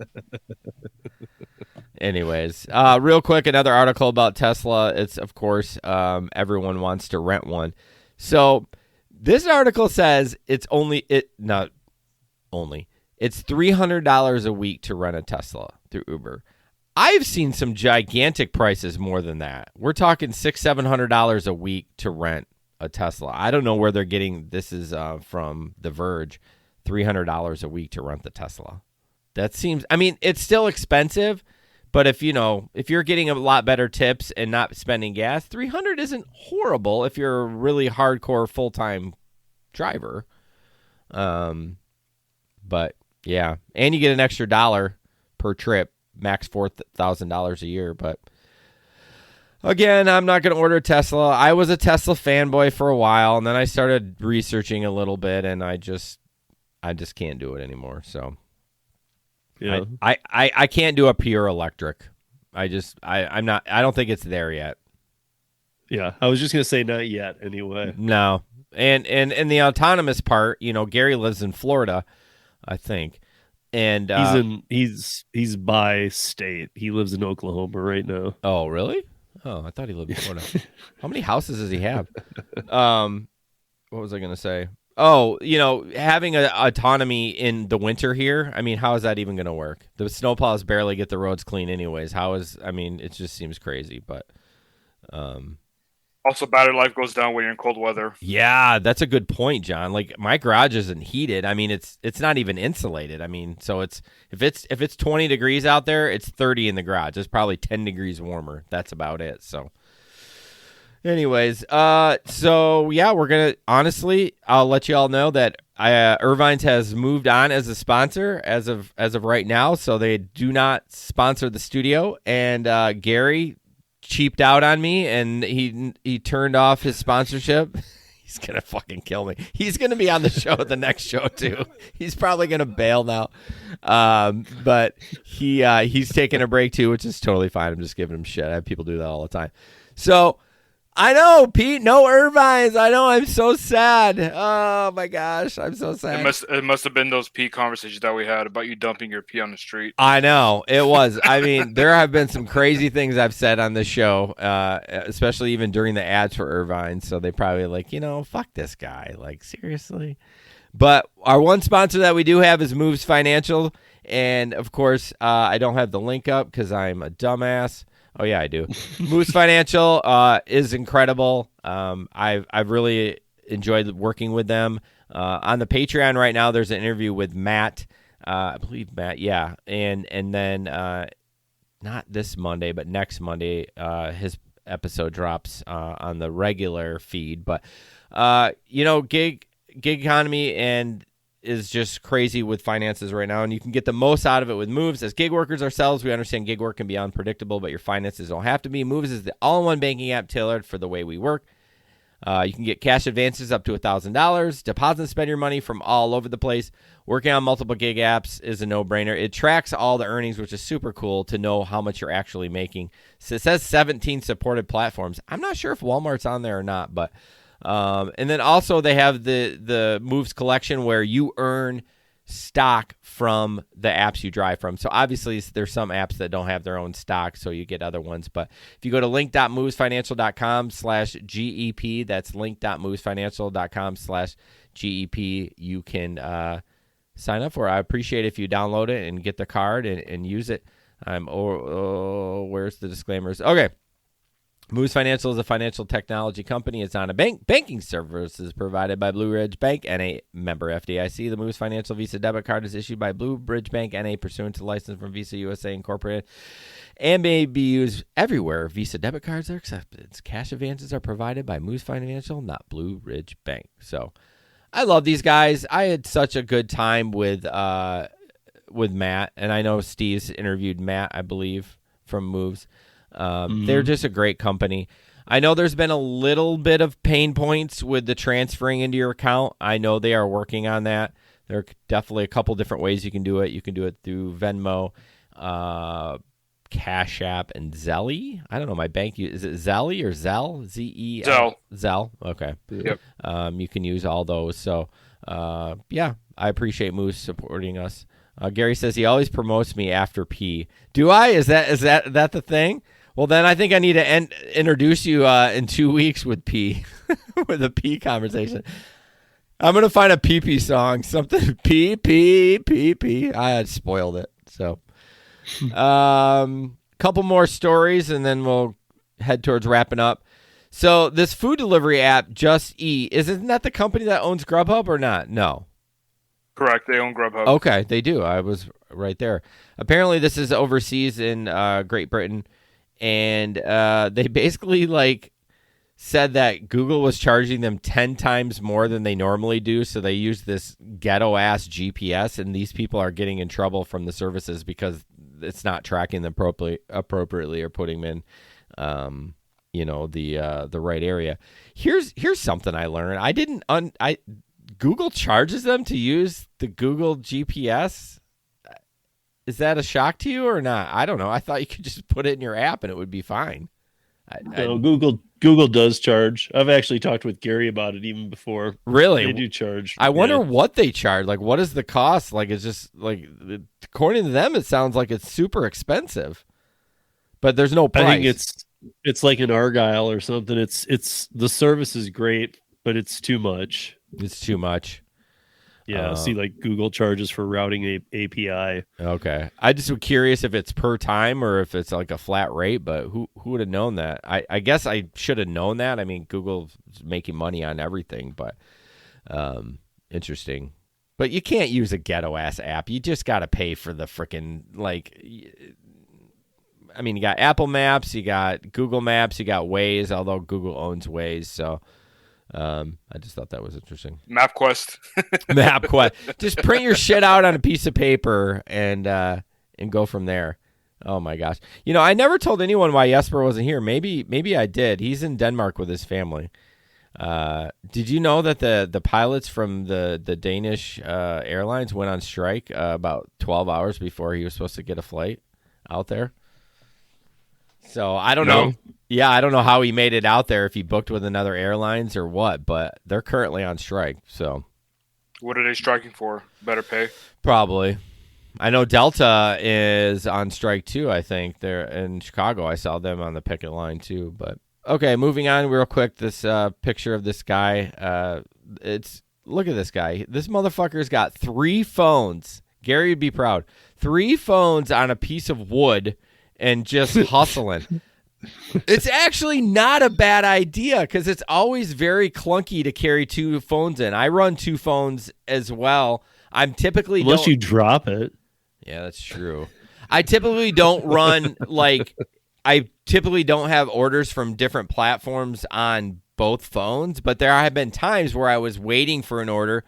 Anyways, real quick, another article about Tesla. It's, of course, everyone wants to rent one. So this article says it's it's $300 a week to rent a Tesla through Uber. I've seen some gigantic prices more than that. We're talking $600-$700 a week to rent a Tesla. I don't know where they're getting this is from The Verge. $300 a week to rent the Tesla. That seems, I mean, it's still expensive, but if you're getting a lot better tips and not spending gas, $300 isn't horrible if you're a really hardcore full-time driver. But yeah, and you get an extra $1 per trip, max $4,000 a year. But again, I'm not going to order a Tesla. I was a Tesla fanboy for a while, and then I started researching a little bit, and I just can't do it anymore. So yeah, I can't do a pure electric. I don't think it's there yet. Yeah, I was just going to say not yet anyway. No. And the autonomous part, Gary lives in Florida, I think. And he's by state. He lives in Oklahoma right now. Oh, really? Oh, I thought he lived in Florida. How many houses does he have? What was I going to say? Oh, having autonomy in the winter here, I mean, how is that even going to work? The snowplows barely get the roads clean anyways. It just seems crazy, but also, battery life goes down when you're in cold weather. Yeah, that's a good point, John. Like my garage isn't heated. I mean, it's not even insulated. I mean, so it's if it's 20 degrees out there, it's 30 in the garage. It's probably 10 degrees warmer. That's about it. So anyways, so yeah, I'll let you all know that Irvine's has moved on as a sponsor as of right now, so they do not sponsor the studio, and Gary cheaped out on me, and he turned off his sponsorship. He's gonna fucking kill me. He's gonna be on the show the next show too. He's probably gonna bail now, but he's taking a break too, which is totally fine. I'm just giving him shit. I have people do that all the time. So I know, Pete, no Irvines. I know, I'm so sad. Oh my gosh, I'm so sad. It must have been those pee conversations that we had about you dumping your pee on the street. I know, it was. I mean, there have been some crazy things I've said on this show, especially even during the ads for Irvine. So they probably like, fuck this guy. Like, seriously? But our one sponsor that we do have is Moves Financial. And of course, I don't have the link up because I'm a dumbass. Oh yeah, I do. Moose Financial is incredible. I've really enjoyed working with them. On the Patreon right now, there's an interview with Matt. I believe Matt, yeah. And then not this Monday, but next Monday, his episode drops on the regular feed. But gig economy and is just crazy with finances right now, and you can get the most out of it with Moves. As gig workers ourselves, we understand gig work can be unpredictable, but your finances don't have to be. Moves is the all-in-one banking app tailored for the way we work. You can get cash advances up to $1,000. Deposit and spend your money from all over the place. Working on multiple gig apps is a no-brainer. It tracks all the earnings, which is super cool to know how much you're actually making. So it says 17 supported platforms. I'm not sure if Walmart's on there or not, but and then also they have the Moves collection where you earn stock from the apps you drive from. So obviously there's some apps that don't have their own stock, so you get other ones. But if you go to link.movesfinancial.com/GEP, that's link.movesfinancial.com/GEP, you can sign up for it. I appreciate if you download it and get the card and use it. Where's the disclaimers? Okay. Moves Financial is a financial technology company. It's not a bank. Banking services provided by Blue Ridge Bank, N.A. member FDIC. The Moves Financial Visa debit card is issued by Blue Ridge Bank, N.A. pursuant to license from Visa USA Incorporated and may be used everywhere Visa debit cards are accepted. Cash advances are provided by Moves Financial, not Blue Ridge Bank. So I love these guys. I had such a good time with Matt, and I know Steve's interviewed Matt, I believe, from Moves. They're just a great company. I know there's been a little bit of pain points with the transferring into your account. I know they are working on that. There are definitely a couple different ways you can do it. You can do it through Venmo, Cash App, and Zelly. I don't know. My bank, is it Zelly or Zelle? Z-E-L? Zelle. Okay. Yep. You can use all those. So, yeah, I appreciate Moose supporting us. Gary says he always promotes me after P. Do I? Is that the thing? Well, then I think I need to introduce you in 2 weeks with P, with a P conversation. I'm going to find a P song, something P. I had spoiled it. So, couple more stories, and then we'll head towards wrapping up. So this food delivery app, Just Eat, isn't that the company that owns Grubhub or not? No. Correct. They own Grubhub. Okay, they do. I was right there. Apparently, this is overseas in Great Britain, and they basically said that Google was charging them 10 times more than they normally do, so they use this ghetto-ass GPS, and these people are getting in trouble from the services because it's not tracking them appropriately or putting them in, the right area. Here's something I learned. Google charges them to use the Google GPS. Is that a shock to you or not? I don't know. I thought you could just put it in your app and it would be fine. No, Google does charge. I've actually talked with Gary about it even before. Really? They do charge. I wonder what they charge. What is the cost? It's just according to them, it sounds like it's super expensive, but there's no price. I think it's like an Argyle or something. It's the service is great, but it's too much. It's too much. Yeah, Google charges for routing a API. Okay. I just was curious if it's per time or if it's like a flat rate, but who would have known that? I guess I should have known that. I mean, Google's making money on everything, but interesting. But you can't use a ghetto-ass app. You just got to pay for the freaking, you got Apple Maps, you got Google Maps, you got Waze, although Google owns Waze, so... I just thought that was interesting. MapQuest. Just print your shit out on a piece of paper and go from there. Oh my gosh. I never told anyone why Jesper wasn't here. Maybe I did. He's in Denmark with his family. Did you know that the pilots from the Danish airlines went on strike about 12 hours before he was supposed to get a flight out there? So I don't know. Yeah, I don't know how he made it out there, if he booked with another airlines or what, but they're currently on strike. So what are they striking for? Better pay? Probably. I know Delta is on strike too, I think. They're in Chicago. I saw them on the picket line too. But okay, moving on real quick. This picture of this guy. Look at this guy. This motherfucker's got 3 phones. Gary would be proud. 3 phones on a piece of wood and just hustling. It's actually not a bad idea because it's always very clunky to carry 2 phones in. I run 2 phones as well. I'm typically unless you drop it. Yeah, that's true. I typically don't run I typically don't have orders from different platforms on both phones, but there have been times where I was waiting for an order,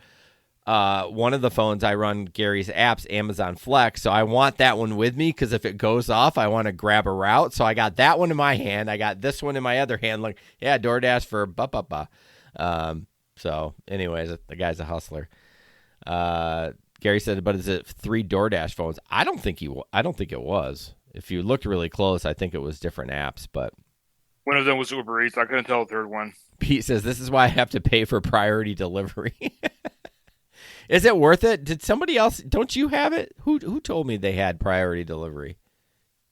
one of the phones I run Gary's apps, Amazon Flex, so I want that one with me because if it goes off, I want to grab a route. So I got that one in my hand. I got this one in my other hand. Like, yeah, DoorDash for ba. So, anyways, the guy's a hustler. Gary said, but is it 3 DoorDash phones? I don't think it was. If you looked really close, I think it was different apps, but one of them was Uber Eats. I couldn't tell the third one. Pete says, this is why I have to pay for priority delivery. Is it worth it? Did somebody else, don't you have it? Who told me they had priority delivery?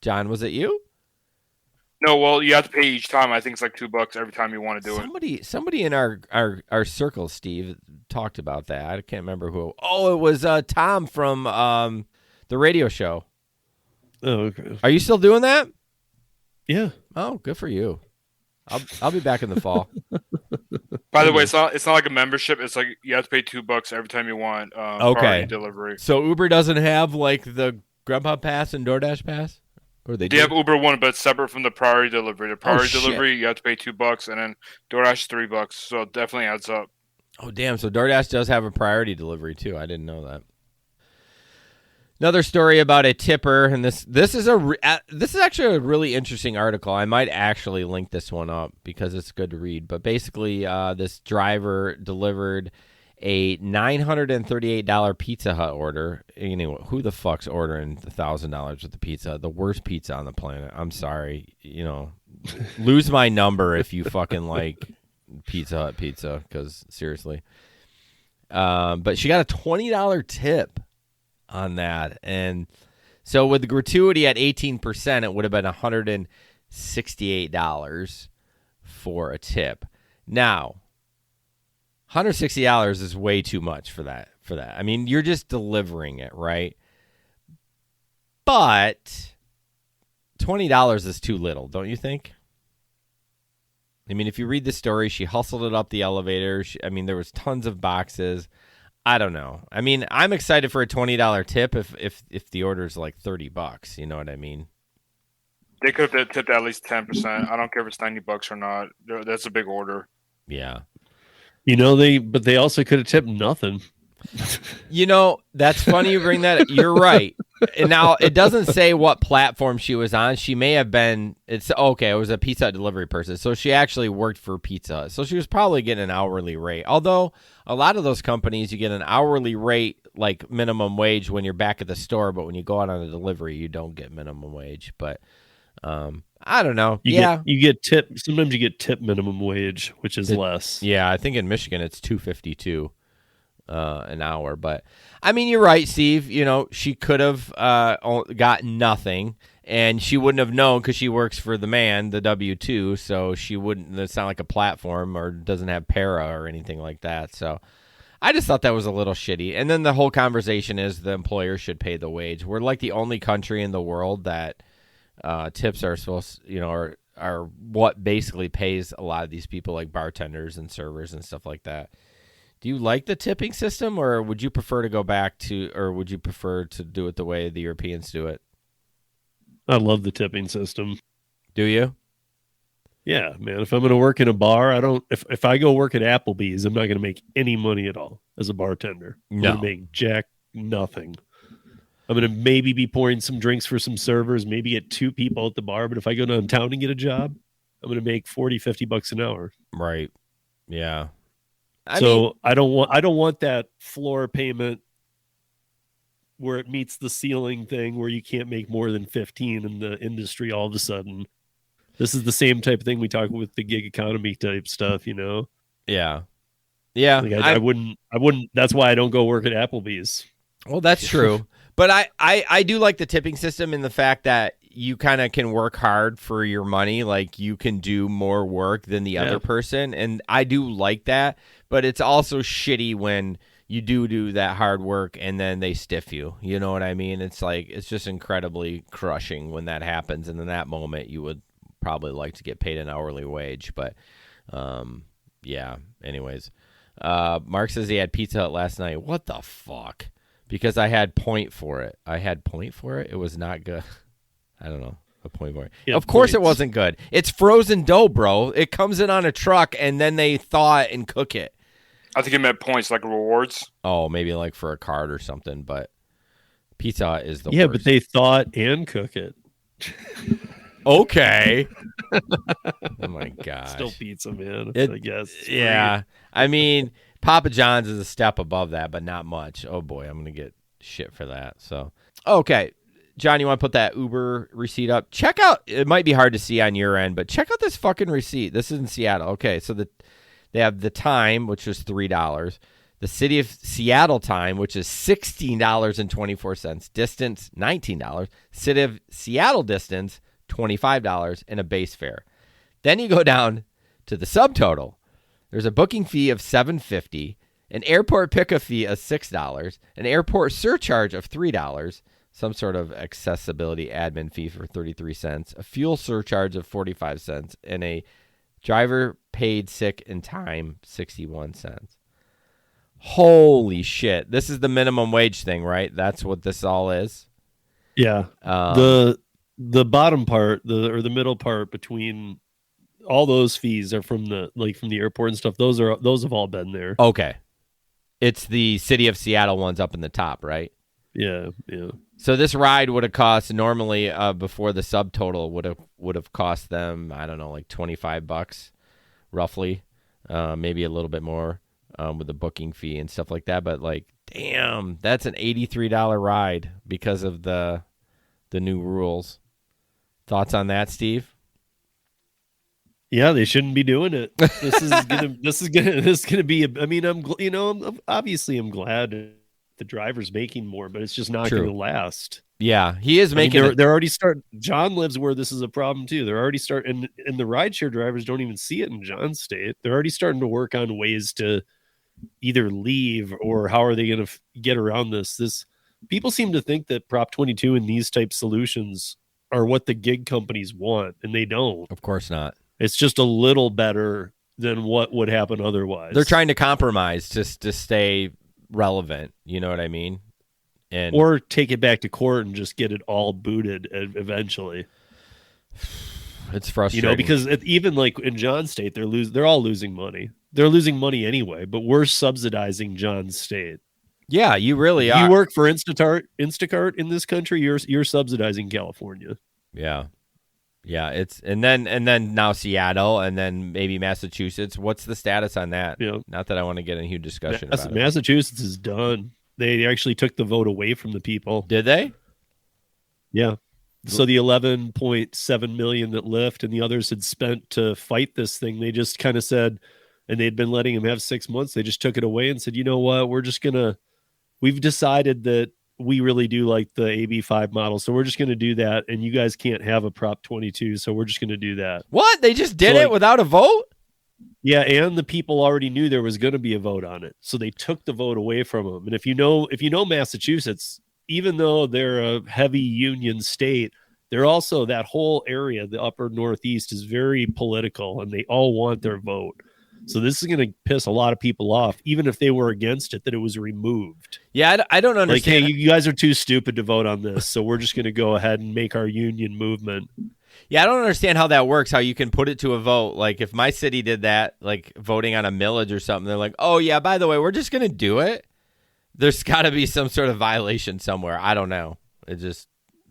John, was it you? No, well, you have to pay each time. I think it's like $2 every time you want to do it. Somebody in our circle, Steve, talked about that. I can't remember who. Oh, it was Tom from the radio show. Oh, okay. Are you still doing that? Yeah. Oh, good for you. I'll be back in the fall. By the way, it's not like a membership. It's like you have to pay $2 every time you want priority delivery. So Uber doesn't have like the Grubhub Pass and DoorDash Pass? Or they have Uber One, but it's separate from the priority delivery. The priority delivery, shit. you have to pay $2, and then DoorDash is $3. So it definitely adds up. Oh, damn. So DoorDash does have a priority delivery, too. I didn't know that. Another story about a tipper, and this is actually a really interesting article. I might actually link this one up because it's good to read. But basically, this driver delivered a $938 Pizza Hut order. Anyway, who the fuck's ordering $1,000 with the pizza? The worst pizza on the planet. I'm sorry. Lose my number if you fucking like Pizza Hut pizza, because seriously. But she got a $20 tip on that, and so with the gratuity at 18%, it would have been $168 for a tip. Now, $160 is way too much for that. I mean, you're just delivering it, right? But $20 is too little, don't you think? I mean, if you read the story, she hustled it up the elevator. There was tons of boxes. I don't know. I mean, I'm excited for a $20 tip if the order is like $30. You know what I mean? They could have tipped at least 10%. I don't care if it's $90 or not. That's a big order. Yeah. They also could have tipped nothing. That's funny you bring that up. You're right. And now it doesn't say what platform she was on. She may have been. It was a Pizza Hut delivery person, so she actually worked for Pizza Hut. So she was probably getting an hourly rate. Although a lot of those companies, you get an hourly rate like minimum wage when you're back at the store, but when you go out on a delivery, you don't get minimum wage. But I don't know. You get tip. Sometimes you get tip minimum wage, which is less. Yeah, I think in Michigan it's $2.52 an hour. But I mean, you're right, Steve. She could have got nothing, and she wouldn't have known because she works for the man, the W-2. So she wouldn't. It's not like a platform or doesn't have para or anything like that. So I just thought that was a little shitty. And then the whole conversation is the employer should pay the wage. We're like the only country in the world that tips are supposed, are what basically pays a lot of these people, like bartenders and servers and stuff like that. Do you like the tipping system, or would you prefer to go back to, or would you prefer to do it the way the Europeans do it? I love the tipping system. Do you? Yeah, man. If I'm going to work in a bar, if I go work at Applebee's, I'm not going to make any money at all as a bartender. I'm going to make jack nothing. I'm going to maybe be pouring some drinks for some servers, maybe get 2 people at the bar. But if I go downtown and get a job, I'm going to make $40-$50 an hour. Right. Yeah. I don't want that floor payment where it meets the ceiling thing where you can't make more than 15 in the industry all of a sudden. This is the same type of thing we talk with the gig economy type stuff, Yeah. Yeah. Like I wouldn't. That's why I don't go work at Applebee's. Well, that's true. But I do like the tipping system in the fact that you kind of can work hard for your money. Like you can do more work than the other person. And I do like that. But it's also shitty when you do that hard work and then they stiff you. You know what I mean? It's like, it's just incredibly crushing when that happens. And in that moment, you would probably like to get paid an hourly wage. But yeah, anyways. Mark says he had Pizza Hut last night. What the fuck? Because I had point for it. It was not good. I don't know. A point for it. Yeah, of course it wasn't good. It's frozen dough, bro. It comes in on a truck and then they thaw it and cook it. I think it meant points, like rewards. Oh, maybe like for a card or something, but Pizza Hut is the Yeah, worst. but they thought and cook it. Okay. Oh my gosh. Still pizza, man. It- I guess. It's Yeah. I mean, Papa John's is a step above that, but not much. Oh boy, I'm going to get shit for that. So, okay. John, you want to put that Uber receipt up? Check out, it might be hard to see on your end, but check out this fucking receipt. This is in Seattle. Okay, so they have the time, which was $3. The city of Seattle time, which is $16.24. Distance, $19. City of Seattle distance, $25, and a base fare. Then you go down to the subtotal. There's a booking fee of $7.50, an airport pickup fee of $6, an airport surcharge of $3, some sort of accessibility admin fee for 33 cents, a fuel surcharge of 45 cents, and a driver paid sick in time 61 cents. Holy shit. This is the minimum wage thing, right? That's what this all is. Yeah. The bottom part, the middle part between all those fees are from the airport and stuff. Those have all been there. Okay. It's the city of Seattle ones up in the top, right? Yeah. So this ride would have cost normally before the subtotal would have cost them, I don't know, like $25 roughly, maybe a little bit more with the booking fee and stuff like that. But like, damn, that's an $83 ride because of the new rules. Thoughts on that, Steve? Yeah, they shouldn't be doing it. This is gonna be. I'm glad the driver's making more, but it's just not going to last. Yeah, he is making. They're already starting. John lives where this is a problem too. They're already starting, and the rideshare drivers don't even see it in John's state. They're already starting to work on ways to either leave or how are they going to get around this. People seem to think that Prop 22 and these type solutions are what the gig companies want, and they don't. Of course not. It's just a little better than what would happen otherwise. They're trying to compromise just to stay relevant. You know what I mean? Or take it back to court and just get it all booted eventually. It's frustrating, because even like in John's state, they're all losing money. They're losing money anyway, but we're subsidizing John's state. Yeah, you really are. You work for Instacart in this country, you're subsidizing California. Yeah. It's and then now Seattle and then maybe Massachusetts. What's the status on that? Yeah. Not that I want to get in a huge discussion about it. Massachusetts is done. They actually took the vote away from the people. Did they? Yeah. So the 11.7 million that Lyft and the others had spent to fight this thing, they just kind of said, and they'd been letting him have 6 months. They just took it away and said, you know what? We've decided that we really do like the AB5 model. So we're just going to do that. And you guys can't have a Prop 22. So we're just going to do that. What? They just did it without a vote? Yeah. And the people already knew there was going to be a vote on it. So they took the vote away from them. And if you know Massachusetts, even though they're a heavy union state, they're also, that whole area, the upper Northeast, is very political and they all want their vote. So this is going to piss a lot of people off, even if they were against it, that it was removed. Yeah, I don't understand. Like, hey, you guys are too stupid to vote on this, so we're just going to go ahead and make our union movement. Yeah, I don't understand how that works, how you can put it to a vote. Like, if my city did that, like voting on a millage or something, they're like, oh, yeah, by the way, we're just going to do it. There's got to be some sort of violation somewhere. I don't know. It just...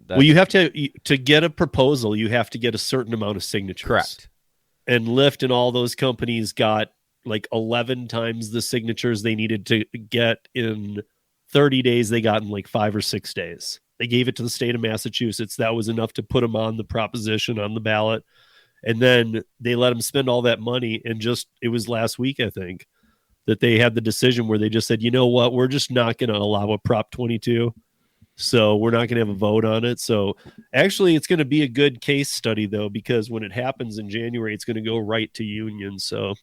Well, you have to get a proposal, you have to get a certain amount of signatures. Correct. And Lyft and all those companies got like 11 times the signatures they needed to get in 30 days. They got in like 5 or 6 days. They gave it to the state of Massachusetts. That was enough to put them on the proposition on the ballot. And then they let them spend all that money. And it was last week, I think, that they had the decision where they just said, you know what, we're just not going to allow a Prop 22. So we're not going to have a vote on it. So actually, it's going to be a good case study, though, because when it happens in January, it's going to go right to unions. So,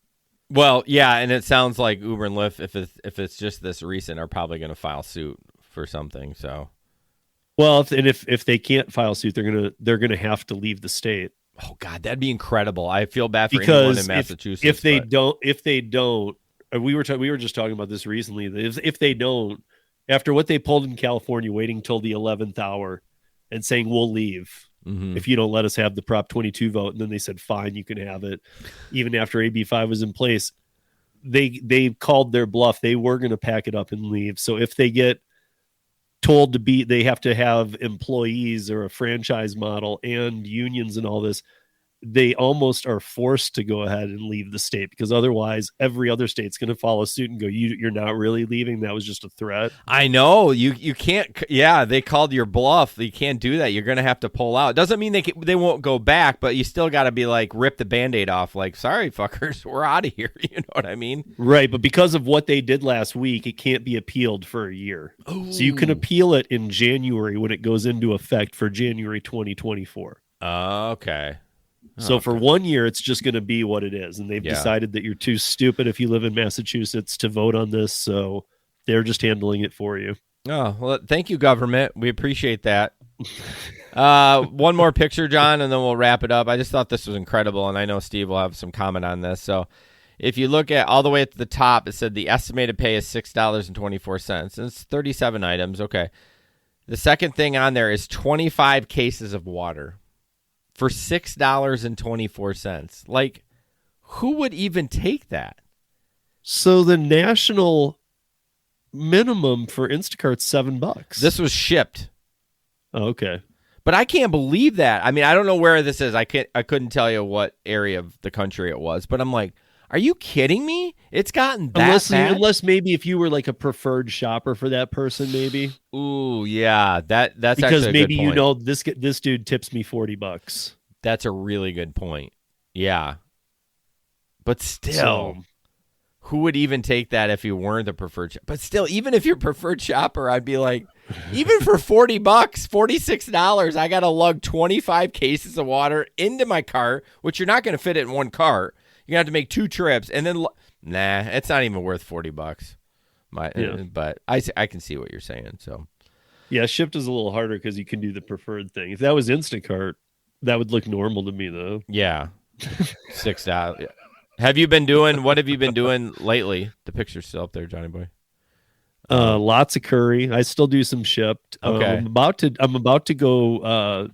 well, yeah, and it sounds like Uber and Lyft, if it's just this recent, are probably going to file suit for something. So, well, if they can't file suit, they're gonna have to leave the state. Oh God, that'd be incredible. I feel bad for anyone in Massachusetts. If they don't, we were just talking about this recently. If they don't. After what they pulled in California, waiting till the 11th hour and saying, we'll leave if you don't let us have the Prop 22 vote. And then they said, fine, you can have it. Even after AB5 was in place, they called their bluff. They were going to pack it up and leave. So if they get told they have to have employees or a franchise model and unions and all this, they almost are forced to go ahead and leave the state, because otherwise every other state's going to follow suit and go, you're not really leaving. That was just a threat. I know you can't. Yeah, they called your bluff. You can't do that. You're going to have to pull out. Doesn't mean they won't go back, but you still got to be like, rip the Band-Aid off. Like, sorry, fuckers, we're out of here. You know what I mean? Right. But because of what they did last week, it can't be appealed for a year. Ooh. So you can appeal it in January when it goes into effect for January 2024. Okay. So for 1 year, it's just going to be what it is. And they've decided that you're too stupid if you live in Massachusetts to vote on this. So they're just handling it for you. Oh, well, thank you, government. We appreciate that. One more picture, John, and then we'll wrap it up. I just thought this was incredible, and I know Steve will have some comment on this. So if you look at all the way at the top, it said the estimated pay is $6.24. And it's 37 items. Okay. The second thing on there is 25 cases of water for $6.24. Like, who would even take that? So the national minimum for Instacart's $7. This was shipped. Oh, okay. But I can't believe that. I mean, I don't know where this is. I couldn't tell you what area of the country it was, but I'm like, are you kidding me? It's gotten that bad? Unless maybe if you were like a preferred shopper for that person, maybe. Ooh, yeah, that's because actually a maybe good point. This dude tips me $40. That's a really good point. Yeah, but still, who would even take that if you weren't the preferred shopper? But still, even if you're preferred shopper, I'd be like, even for $40, $46, I got to lug 25 cases of water into my cart, which you're not going to fit it in one cart. You're going to have to make 2 trips, and then, it's not even worth $40. But I can see what you're saying. So, yeah, shipped is a little harder because you can do the preferred thing. If that was Instacart, that would look normal to me, though. Yeah, $6. What have you been doing lately? The picture's still up there, Johnny boy. Lots of curry. I still do some shipped. Okay. I'm about to go out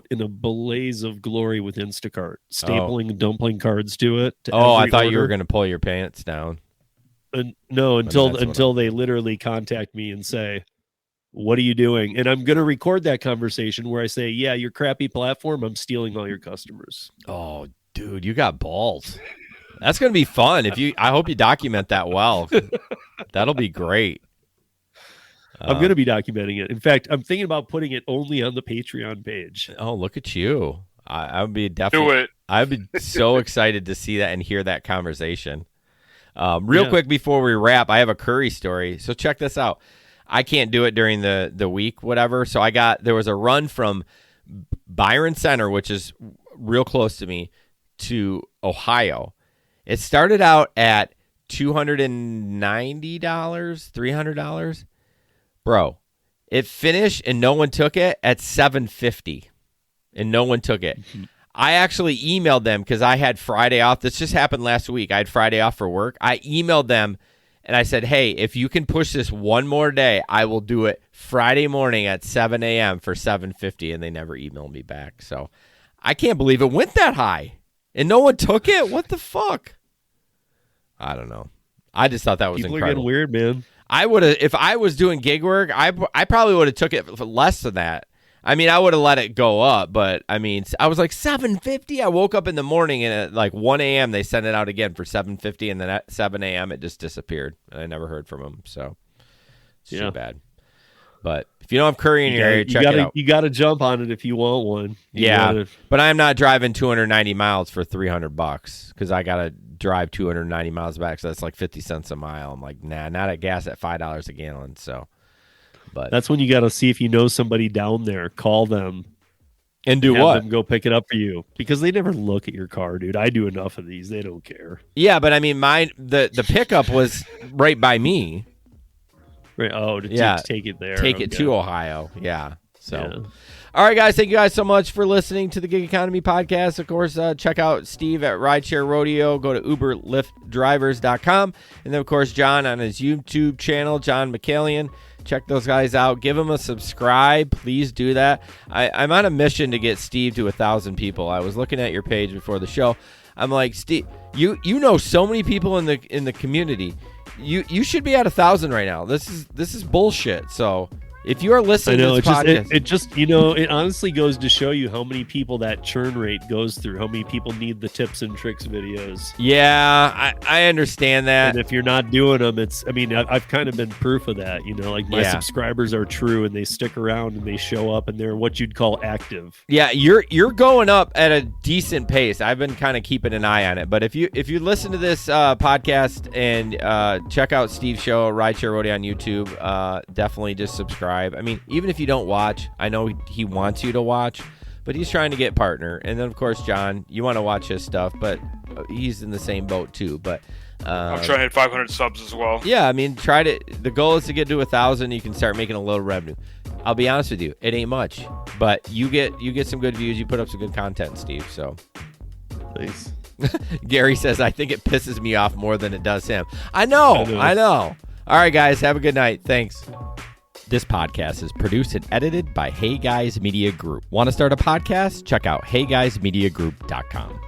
in a blaze of glory with Instacart, stapling dumpling cards to it. I thought you were going to pull your pants down. No, until they literally contact me and say, "What are you doing?" And I'm going to record that conversation where I say, "Yeah, your crappy platform. I'm stealing all your customers." Oh, dude, you got balls. That's going to be fun. I hope you document that well. That'll be great. I'm going to be documenting it. In fact, I'm thinking about putting it only on the Patreon page. Oh, look at you. I would be definitely. Do it. I'd be so excited to see that and hear that conversation. Real quick before we wrap, I have a curry story. So check this out. I can't do it during the week, whatever. So there was a run from Byron Center, which is real close to me, to Ohio. It started out at $290, $300. Bro, it finished and no one took it at $750. And no one took it. Mm-hmm. I actually emailed them because I had Friday off. This just happened last week. I had Friday off for work. I emailed them and I said, hey, if you can push this one more day, I will do it Friday morning at 7 a.m. for $750. And they never emailed me back. So I can't believe it went that high. And no one took it? What the fuck? I don't know. I just thought that was People incredible. Are getting weird, man. I would have, if I was doing gig work, I probably would have took it for less than that. I mean, I would have let it go up, but I mean, I was like $750. I woke up in the morning and at like 1 a.m. they sent it out again for $750, and then at 7 a.m. it just disappeared, and I never heard from them. So it's too bad. But if you don't have curry in your area, check it out. You got to jump on it if you want one. But I'm not driving 290 miles for $300 because I got to drive 290 miles back, so that's like 50 cents a mile. I'm like, nah, not at gas at $5 a gallon. So, but that's when you got to see if you know somebody down there. Call them and do what? Them go pick it up for you because they never look at your car, dude. I do enough of these; they don't care. Yeah, but I mean, the pickup was right by me. Right. Oh, to take it there. Take it to Ohio. Yeah. So, all right, guys. Thank you guys so much for listening to the Gig Economy Podcast. Of course, check out Steve at Rideshare Rodeo. Go to UberLiftDrivers.com. And then, of course, John on his YouTube channel, John McCallion. Check those guys out. Give them a subscribe. Please do that. I'm on a mission to get Steve to 1,000 people. I was looking at your page before the show. I'm like, Steve, you know so many people in the community. You should be at 1,000 right now. This is bullshit. So if you are listening to this podcast, it just it honestly goes to show you how many people that churn rate goes through, how many people need the tips and tricks videos. Yeah, I understand that. And if you're not doing them, I've kind of been proof of that. Like my subscribers are true and they stick around and they show up and they're what you'd call active. Yeah, you're going up at a decent pace. I've been kind of keeping an eye on it. But if you listen to this podcast and check out Steve's show, Rideshare Roadie on YouTube, definitely just subscribe. I mean, even if you don't watch, I know he wants you to watch, but he's trying to get partner. And then, of course, John, you want to watch his stuff, but he's in the same boat too. But I'm trying to hit 500 subs as well. Yeah, I mean, the goal is to get to 1,000. You can start making a little revenue. I'll be honest with you, it ain't much, but you get some good views. You put up some good content, Steve. So nice. Gary says, I think it pisses me off more than it does him. I know. All right, guys, have a good night. Thanks. This podcast is produced and edited by Hey Guys Media Group. Want to start a podcast? Check out heyguysmediagroup.com.